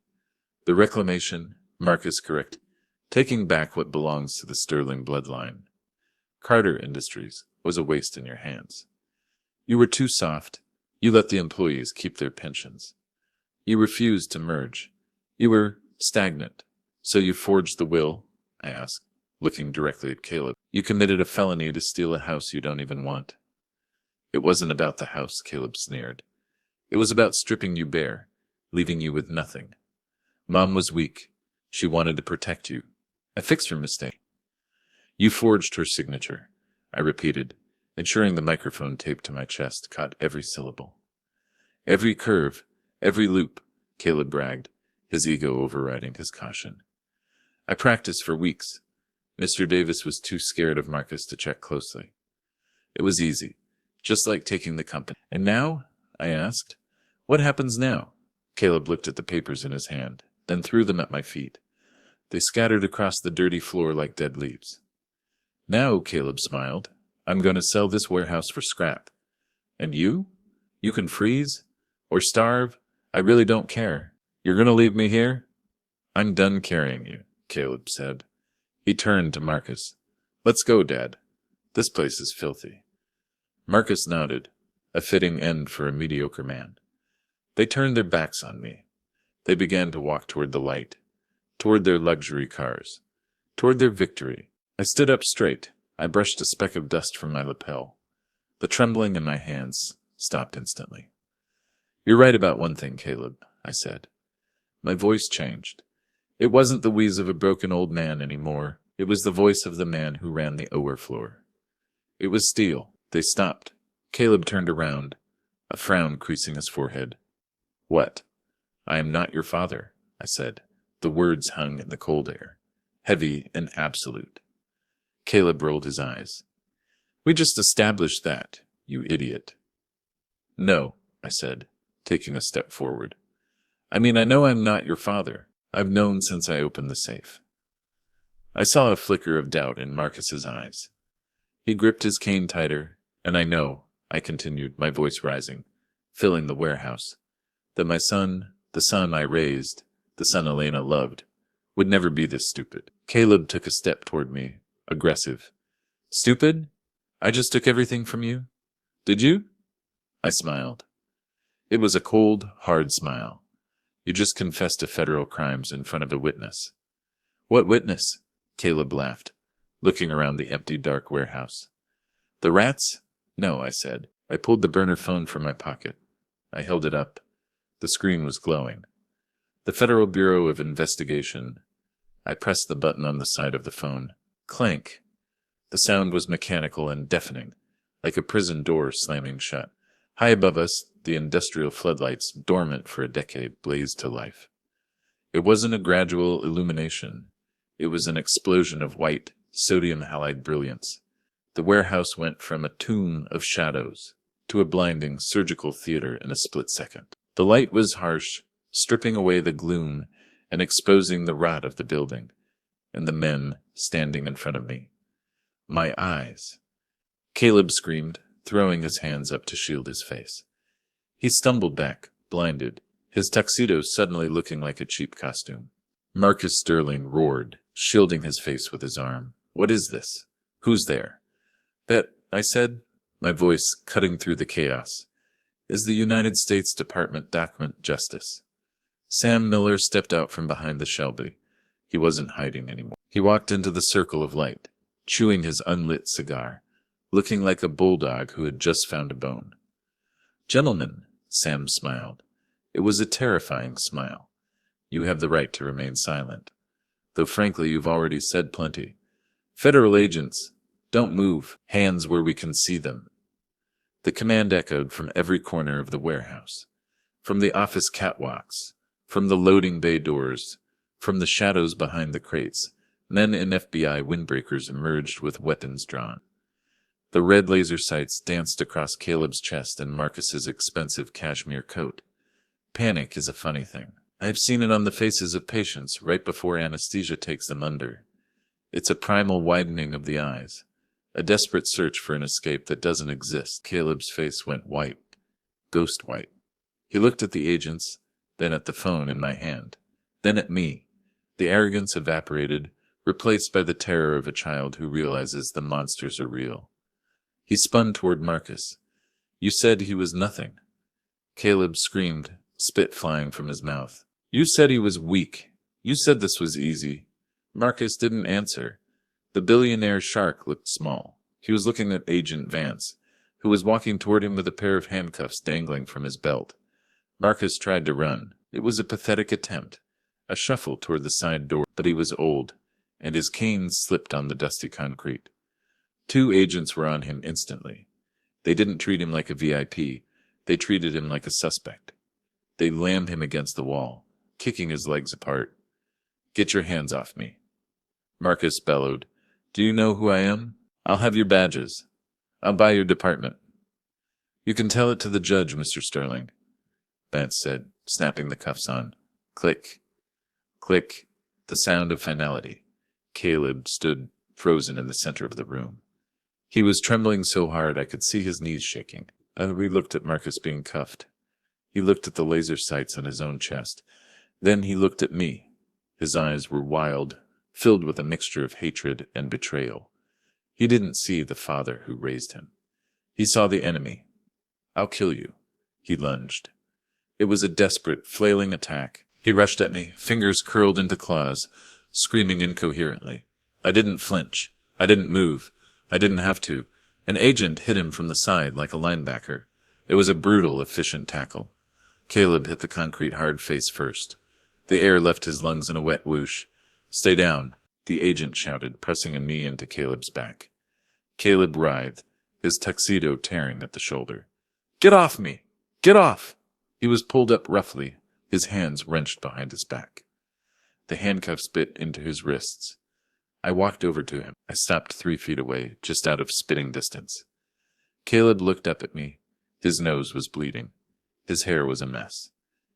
"The reclamation," Marcus corrected, "taking back what belongs to the Sterling bloodline. Carter Industries was a waste in your hands. You were too soft. You let the employees keep their pensions. You refused to merge. You were stagnant. So you forged the will?" I asked, looking directly at Caleb. "You committed a felony to steal a house you don't even want." "It wasn't about the house," Caleb sneered. "It was about stripping you bare, leaving you with nothing. Mom was weak. She wanted to protect you. I fixed her mistake." "You forged her signature," I repeated, ensuring the microphone taped to my chest caught every syllable. "Every curve, every loop," Caleb bragged, his ego overriding his caution. "I practiced for weeks." Mr. Davis was too scared of Marcus to check closely. "It was easy, just like taking the company." "And now?" I asked. "What happens now?" Caleb looked at the papers in his hand, then threw them at my feet. They scattered across the dirty floor like dead leaves. "Now," Caleb smiled, "I'm going to sell this warehouse for scrap. And you? You can freeze? Or starve? I really don't care. You're going to leave me here?" "I'm done carrying you," Caleb said. He turned to Marcus. "Let's go, Dad. This place is filthy." Marcus nodded, a fitting end for a mediocre man. They turned their backs on me. They began to walk toward the light. toward their luxury cars, toward their victory. I stood up straight. I brushed a speck of dust from my lapel. The trembling in my hands stopped instantly. "You're right about one thing, Caleb," I said. My voice changed. It wasn't the wheeze of a broken old man anymore. It was the voice of the man who ran the OR floor. It was steel. They stopped. Caleb turned around, a frown creasing his forehead. "What?" "I am not your father," I said. The words hung in the cold air, heavy and absolute. Caleb rolled his eyes. "We just established that, you idiot." "No," I said, taking a step forward. "I mean, I know I'm not your father. I've known since I opened the safe." I saw a flicker of doubt in Marcus's eyes. He gripped his cane tighter, and I know, I continued, my voice rising, filling the warehouse, that my son, the son I raised, the son Elena loved, would never be this stupid. Caleb took a step toward me, aggressive. "Stupid? I just took everything from you? Did you?" I smiled. It was a cold, hard smile. "You just confessed to federal crimes in front of a witness." "What witness?" Caleb laughed, looking around the empty, dark warehouse. "The rats?" "No," I said. I pulled the burner phone from my pocket. I held it up. The screen was glowing. "The Federal Bureau of Investigation." I pressed the button on the side of the phone. Clank. The sound was mechanical and deafening, like a prison door slamming shut. High above us, the industrial floodlights, dormant for a decade, blazed to life. It wasn't a gradual illumination. It was an explosion of white, sodium-halide brilliance. The warehouse went from a tomb of shadows to a blinding surgical theater in a split second. The light was harsh, stripping away the gloom and exposing the rot of the building, and the men standing in front of me. My eyes. Caleb screamed, throwing his hands up to shield his face. He stumbled back, blinded, his tuxedo suddenly looking like a cheap costume. Marcus Sterling roared, shielding his face with his arm. "What is this? Who's there?" "That," I said, my voice cutting through the chaos, "is the United States Department Document Justice." Sam Miller stepped out from behind the Shelby. He wasn't hiding anymore. He walked into the circle of light, chewing his unlit cigar, looking like a bulldog who had just found a bone. "Gentlemen," Sam smiled. It was a terrifying smile. "You have the right to remain silent. Though frankly, you've already said plenty. Federal agents, don't move. Hands where we can see them." The command echoed from every corner of the warehouse, from the office catwalks, from the loading bay doors, from the shadows behind the crates. Men in FBI windbreakers emerged with weapons drawn. The red laser sights danced across Caleb's chest and Marcus's expensive cashmere coat. Panic is a funny thing. I've seen it on the faces of patients right before anesthesia takes them under. It's a primal widening of the eyes, a desperate search for an escape that doesn't exist. Caleb's face went white, ghost white. He looked at the agents, then at the phone in my hand, then at me. The arrogance evaporated, replaced by the terror of a child who realizes the monsters are real. He spun toward Marcus. "You said he was nothing." Caleb screamed, spit flying from his mouth. "You said he was weak. You said this was easy." Marcus didn't answer. The billionaire shark looked small. He was looking at Agent Vance, who was walking toward him with a pair of handcuffs dangling from his belt. Marcus tried to run. It was a pathetic attempt, a shuffle toward the side door, but he was old, and his cane slipped on the dusty concrete. 2 agents were on him instantly. They didn't treat him like a VIP. They treated him like a suspect. They lammed him against the wall, kicking his legs apart. "Get your hands off me." Marcus bellowed. "Do you know who I am? I'll have your badges. I'll buy your department." "You can tell it to the judge, Mr. Sterling," Vance said, snapping the cuffs on. Click. Click. The sound of finality. Caleb stood frozen in the center of the room. He was trembling so hard I could see his knees shaking. We looked at Marcus being cuffed. He looked at the laser sights on his own chest. Then he looked at me. His eyes were wild, filled with a mixture of hatred and betrayal. He didn't see the father who raised him. He saw the enemy. "I'll kill you." He lunged. It was a desperate, flailing attack, He rushed at me, fingers curled into claws, screaming incoherently. I didn't flinch. I didn't move. I didn't have to. An agent hit him from the side like a linebacker. It was a brutal, efficient tackle. Caleb hit the concrete hard face first. The air left his lungs in a wet whoosh. "Stay down," the agent shouted, pressing a knee into Caleb's back. Caleb writhed, his tuxedo tearing at the shoulder. "Get off me! Get off!" He was pulled up roughly, his hands wrenched behind his back. The handcuffs bit into his wrists. I walked over to him. I stopped 3 feet away, just out of spitting distance. Caleb looked up at me. His nose was bleeding. His hair was a mess.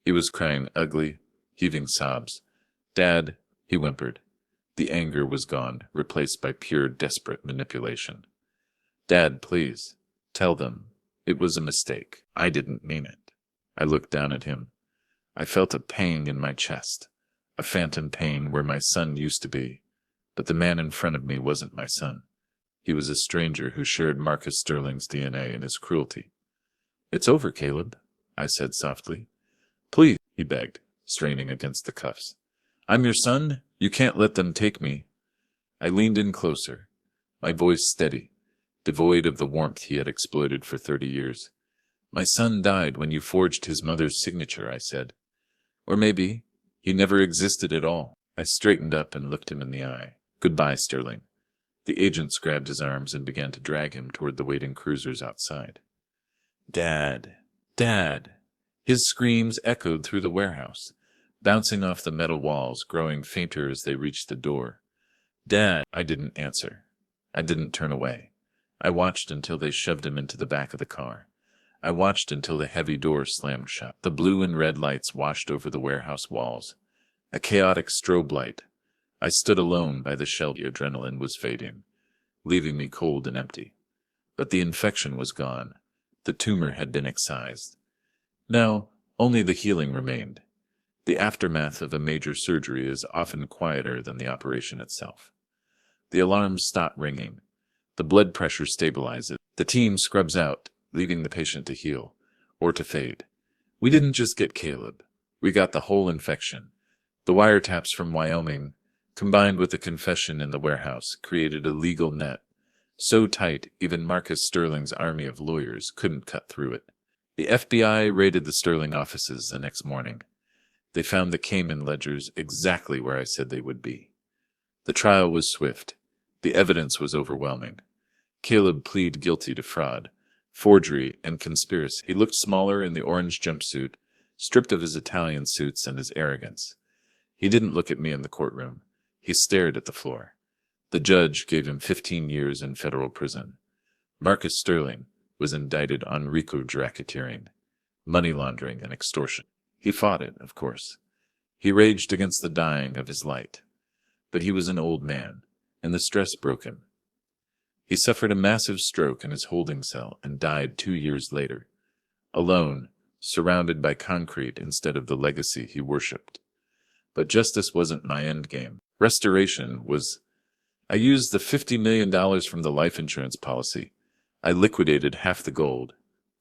He was crying ugly, heaving sobs. "Dad," he whimpered. The anger was gone, replaced by pure, desperate manipulation. "Dad, please. Tell them. It was a mistake. I didn't mean it." I looked down at him. I felt a pang in my chest, a phantom pain where my son used to be. But the man in front of me wasn't my son. He was a stranger who shared Marcus Sterling's DNA in his cruelty. "It's over, Caleb," I said softly. "Please," he begged, straining against the cuffs. "I'm your son. You can't let them take me." I leaned in closer, my voice steady, devoid of the warmth he had exploited for 30 years. "My son died when you forged his mother's signature," I said. "Or maybe he never existed at all." I straightened up and looked him in the eye. "Goodbye, Sterling." The agents grabbed his arms and began to drag him toward the waiting cruisers outside. "Dad! Dad!" His screams echoed through the warehouse, bouncing off the metal walls, growing fainter as they reached the door. "Dad!" I didn't answer. I didn't turn away. I watched until they shoved him into the back of the car. I watched until the heavy door slammed shut. The blue and red lights washed over the warehouse walls. A chaotic strobe light. I stood alone by the shelf. The adrenaline was fading, leaving me cold and empty. But the infection was gone. The tumor had been excised. Now, only the healing remained. The aftermath of a major surgery is often quieter than the operation itself. The alarms stop ringing. The blood pressure stabilizes. The team scrubs out, leaving the patient to heal, or to fade. We didn't just get Caleb. We got the whole infection. The wiretaps from Wyoming, combined with the confession in the warehouse, created a legal net, so tight even Marcus Sterling's army of lawyers couldn't cut through it. The FBI raided the Sterling offices the next morning. They found the Cayman ledgers exactly where I said they would be. The trial was swift. The evidence was overwhelming. Caleb pleaded guilty to fraud, forgery, and conspiracy. He looked smaller in the orange jumpsuit, stripped of his Italian suits and his arrogance. He didn't look at me in the courtroom. He stared at the floor. The judge gave him 15 years in federal prison. Marcus Sterling was indicted on RICO racketeering, money laundering, and extortion. He fought it, of course. He raged against the dying of his light. But he was an old man, and the stress broke him. He suffered a massive stroke in his holding cell and died 2 years later, alone, surrounded by concrete instead of the legacy he worshipped. But justice wasn't my endgame. Restoration was. I used the $50 million from the life insurance policy. I liquidated half the gold.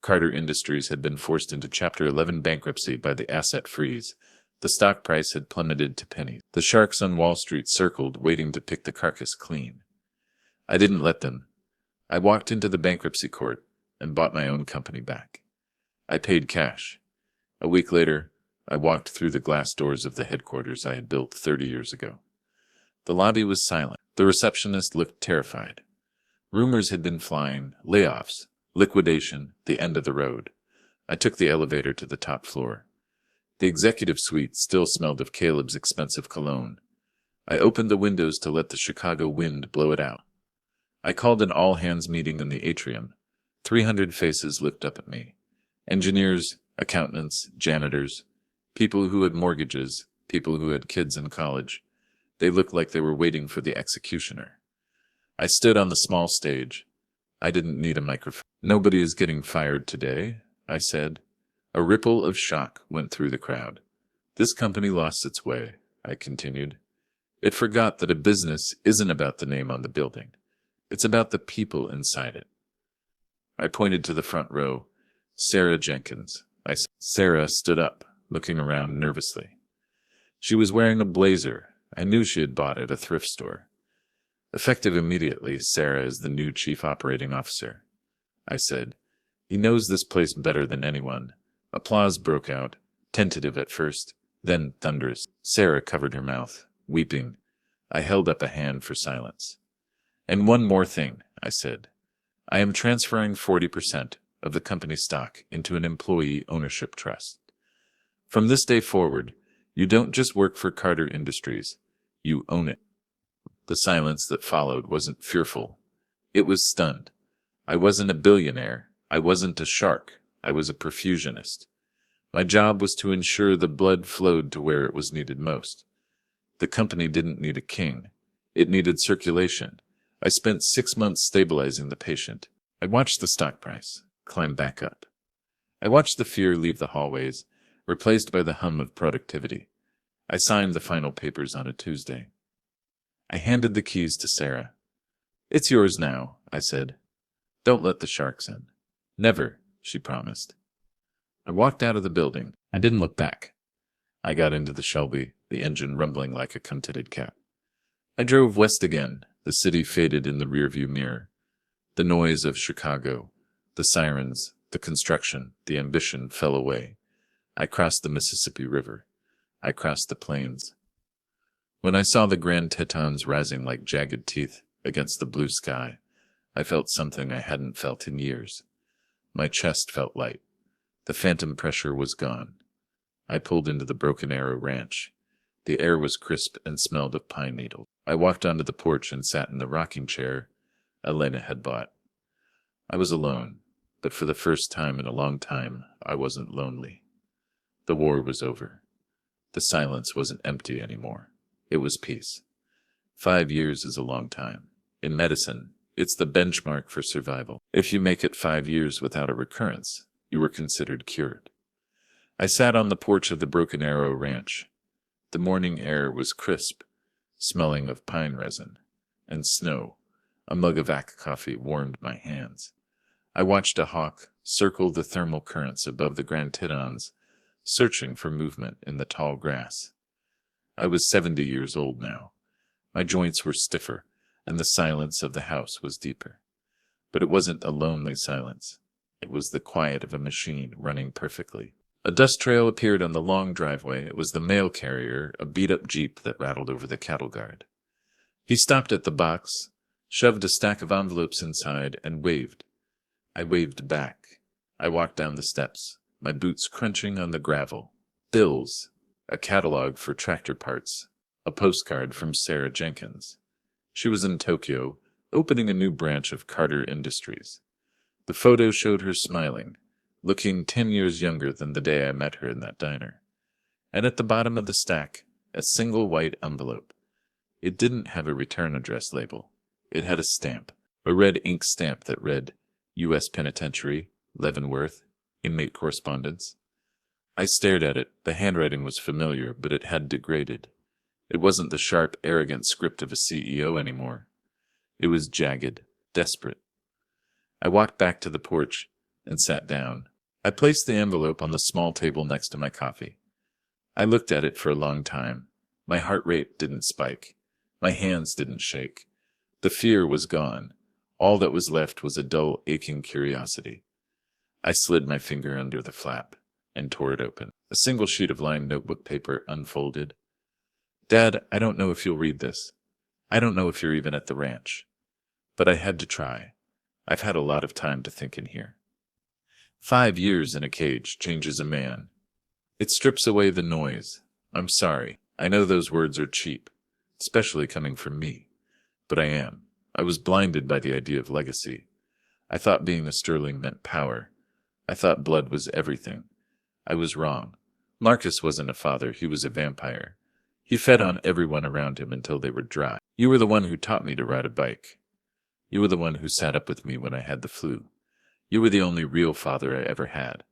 Carter Industries had been forced into Chapter 11 bankruptcy by the asset freeze. The stock price had plummeted to pennies. The sharks on Wall Street circled, waiting to pick the carcass clean. I didn't let them. I walked into the bankruptcy court and bought my own company back. I paid cash. A week later, I walked through the glass doors of the headquarters I had built 30 years ago. The lobby was silent. The receptionist looked terrified. Rumors had been flying, layoffs, liquidation, the end of the road. I took the elevator to the top floor. The executive suite still smelled of Caleb's expensive cologne. I opened the windows to let the Chicago wind blow it out. I called an all-hands meeting in the atrium. 300 faces looked up at me. Engineers, accountants, janitors, people who had mortgages, people who had kids in college. They looked like they were waiting for the executioner. I stood on the small stage. I didn't need a microphone. "Nobody is getting fired today," I said. A ripple of shock went through the crowd. "This company lost its way," I continued. "It forgot that a business isn't about the name on the building. It's about the people inside it." I pointed to the front row. "Sarah Jenkins," I said. Sarah stood up, looking around nervously. She was wearing a blazer. I knew she had bought at a thrift store. Effective immediately, Sarah is the new chief operating officer. I said, "He knows this place better than anyone." Applause broke out, tentative at first, then thunderous. Sarah covered her mouth, weeping. I held up a hand for silence. "And one more thing," I said. "I am transferring 40% of the company stock into an employee ownership trust. From this day forward, you don't just work for Carter Industries, you own it." The silence that followed wasn't fearful. It was stunned. I wasn't a billionaire. I wasn't a shark. I was a perfusionist. My job was to ensure the blood flowed to where it was needed most. The company didn't need a king. It needed circulation. I spent 6 months stabilizing the patient. I watched the stock price climb back up. I watched the fear leave the hallways, replaced by the hum of productivity. I signed the final papers on a Tuesday. I handed the keys to Sarah. "It's yours now," I said. "Don't let the sharks in." "Never," she promised. I walked out of the building. I didn't look back. I got into the Shelby, the engine rumbling like a contented cat. I drove west again. The city faded in the rearview mirror. The noise of Chicago, the sirens, the construction, the ambition fell away. I crossed the Mississippi River. I crossed the plains. When I saw the Grand Tetons rising like jagged teeth against the blue sky, I felt something I hadn't felt in years. My chest felt light. The phantom pressure was gone. I pulled into the Broken Arrow Ranch. The air was crisp and smelled of pine needles. I walked onto the porch and sat in the rocking chair Elena had bought. I was alone, but for the first time in a long time, I wasn't lonely. The war was over. The silence wasn't empty anymore. It was peace. 5 years is a long time. In medicine, it's the benchmark for survival. If you make it 5 years without a recurrence, you were considered cured. I sat on the porch of the Broken Arrow Ranch. The morning air was crisp, smelling of pine resin and snow. A mug of Ack coffee warmed my hands. I watched a hawk circle the thermal currents above the Grand Tetons, searching for movement in the tall grass. I was 70 years old now. My joints were stiffer, and the silence of the house was deeper. But it wasn't a lonely silence. It was the quiet of a machine running perfectly. A dust trail appeared on the long driveway. It was the mail carrier, a beat-up Jeep that rattled over the cattle guard. He stopped at the box, shoved a stack of envelopes inside, and waved. I waved back. I walked down the steps, my boots crunching on the gravel. Bills, a catalog for tractor parts, a postcard from Sarah Jenkins. She was in Tokyo, opening a new branch of Carter Industries. The photo showed her smiling, looking 10 years younger than the day I met her in that diner. And at the bottom of the stack, a single white envelope. It didn't have a return address label. It had a stamp, a red ink stamp that read, U.S. Penitentiary, Leavenworth, Inmate Correspondence. I stared at it. The handwriting was familiar, but it had degraded. It wasn't the sharp, arrogant script of a CEO anymore. It was jagged, desperate. I walked back to the porch and sat down. I placed the envelope on the small table next to my coffee. I looked at it for a long time. My heart rate didn't spike. My hands didn't shake. The fear was gone. All that was left was a dull, aching curiosity. I slid my finger under the flap and tore it open. A single sheet of lined notebook paper unfolded. "Dad, I don't know if you'll read this. I don't know if you're even at the ranch. But I had to try. I've had a lot of time to think in here. 5 years in a cage changes a man. It strips away the noise. I'm sorry. I know those words are cheap, especially coming from me. But I am. I was blinded by the idea of legacy. I thought being a Sterling meant power. I thought blood was everything. I was wrong. Marcus wasn't a father, he was a vampire. He fed on everyone around him until they were dry. You were the one who taught me to ride a bike. You were the one who sat up with me when I had the flu. You were the only real father I ever had.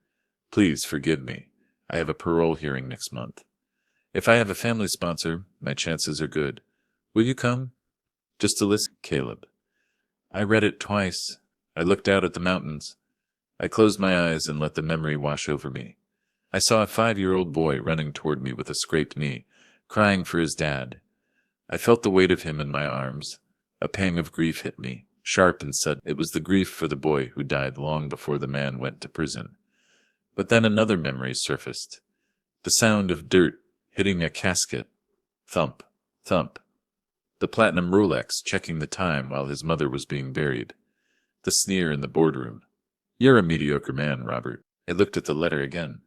Please forgive me. I have a parole hearing next month. If I have a family sponsor, my chances are good. Will you come? Just to listen, Caleb." I read it twice. I looked out at the mountains. I closed my eyes and let the memory wash over me. I saw a 5-year-old boy running toward me with a scraped knee, crying for his dad. I felt the weight of him in my arms. A pang of grief hit me, sharp and sudden. It was the grief for the boy who died long before the man went to prison. But then another memory surfaced. The sound of dirt hitting a casket. Thump, thump. The platinum Rolex checking the time while his mother was being buried. The sneer in the boardroom. "You're a mediocre man, Robert." I looked at the letter again.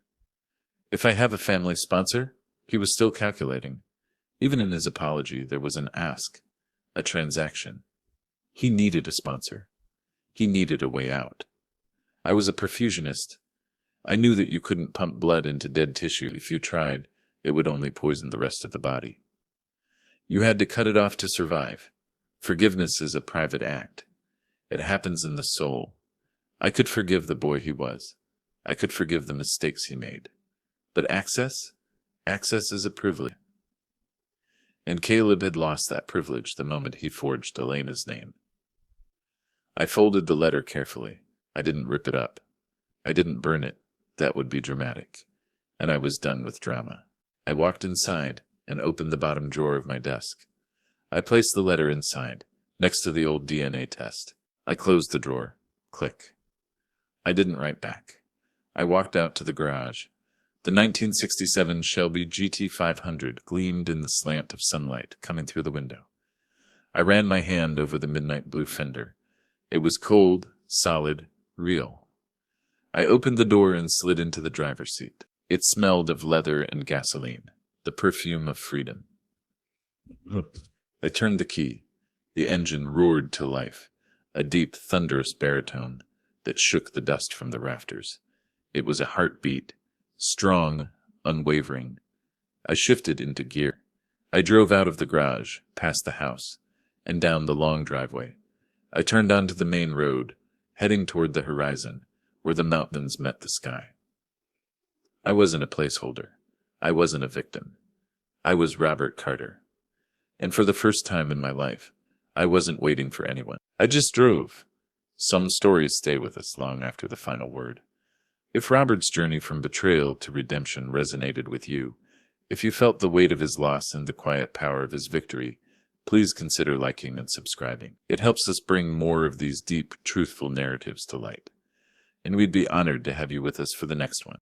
If I have a family sponsor? He was still calculating. Even in his apology, there was an ask, a transaction. He needed a sponsor. He needed a way out. I was a perfusionist. I knew that you couldn't pump blood into dead tissue. If you tried, it would only poison the rest of the body. You had to cut it off to survive. Forgiveness is a private act. It happens in the soul. I could forgive the boy he was. I could forgive the mistakes he made. But access? Access is a privilege. And Caleb had lost that privilege the moment he forged Elena's name. I folded the letter carefully. I didn't rip it up. I didn't burn it. That would be dramatic. And I was done with drama. I walked inside and opened the bottom drawer of my desk. I placed the letter inside, next to the old DNA test. I closed the drawer. Click. I didn't write back. I walked out to the garage. The 1967 Shelby GT500 gleamed in the slant of sunlight coming through the window. I ran my hand over the midnight blue fender. It was cold, solid, real. I opened the door and slid into the driver's seat. It smelled of leather and gasoline, the perfume of freedom. I turned the key. The engine roared to life, a deep, thunderous baritone that shook the dust from the rafters. It was a heartbeat, strong, unwavering. I shifted into gear. I drove out of the garage, past the house, and down the long driveway. I turned onto the main road, heading toward the horizon, where the mountains met the sky. I wasn't a placeholder. I wasn't a victim. I was Robert Carter. And for the first time in my life, I wasn't waiting for anyone. I just drove. Some stories stay with us long after the final word. If Robert's journey from betrayal to redemption resonated with you, if you felt the weight of his loss and the quiet power of his victory, please consider liking and subscribing. It helps us bring more of these deep, truthful narratives to light. And we'd be honored to have you with us for the next one.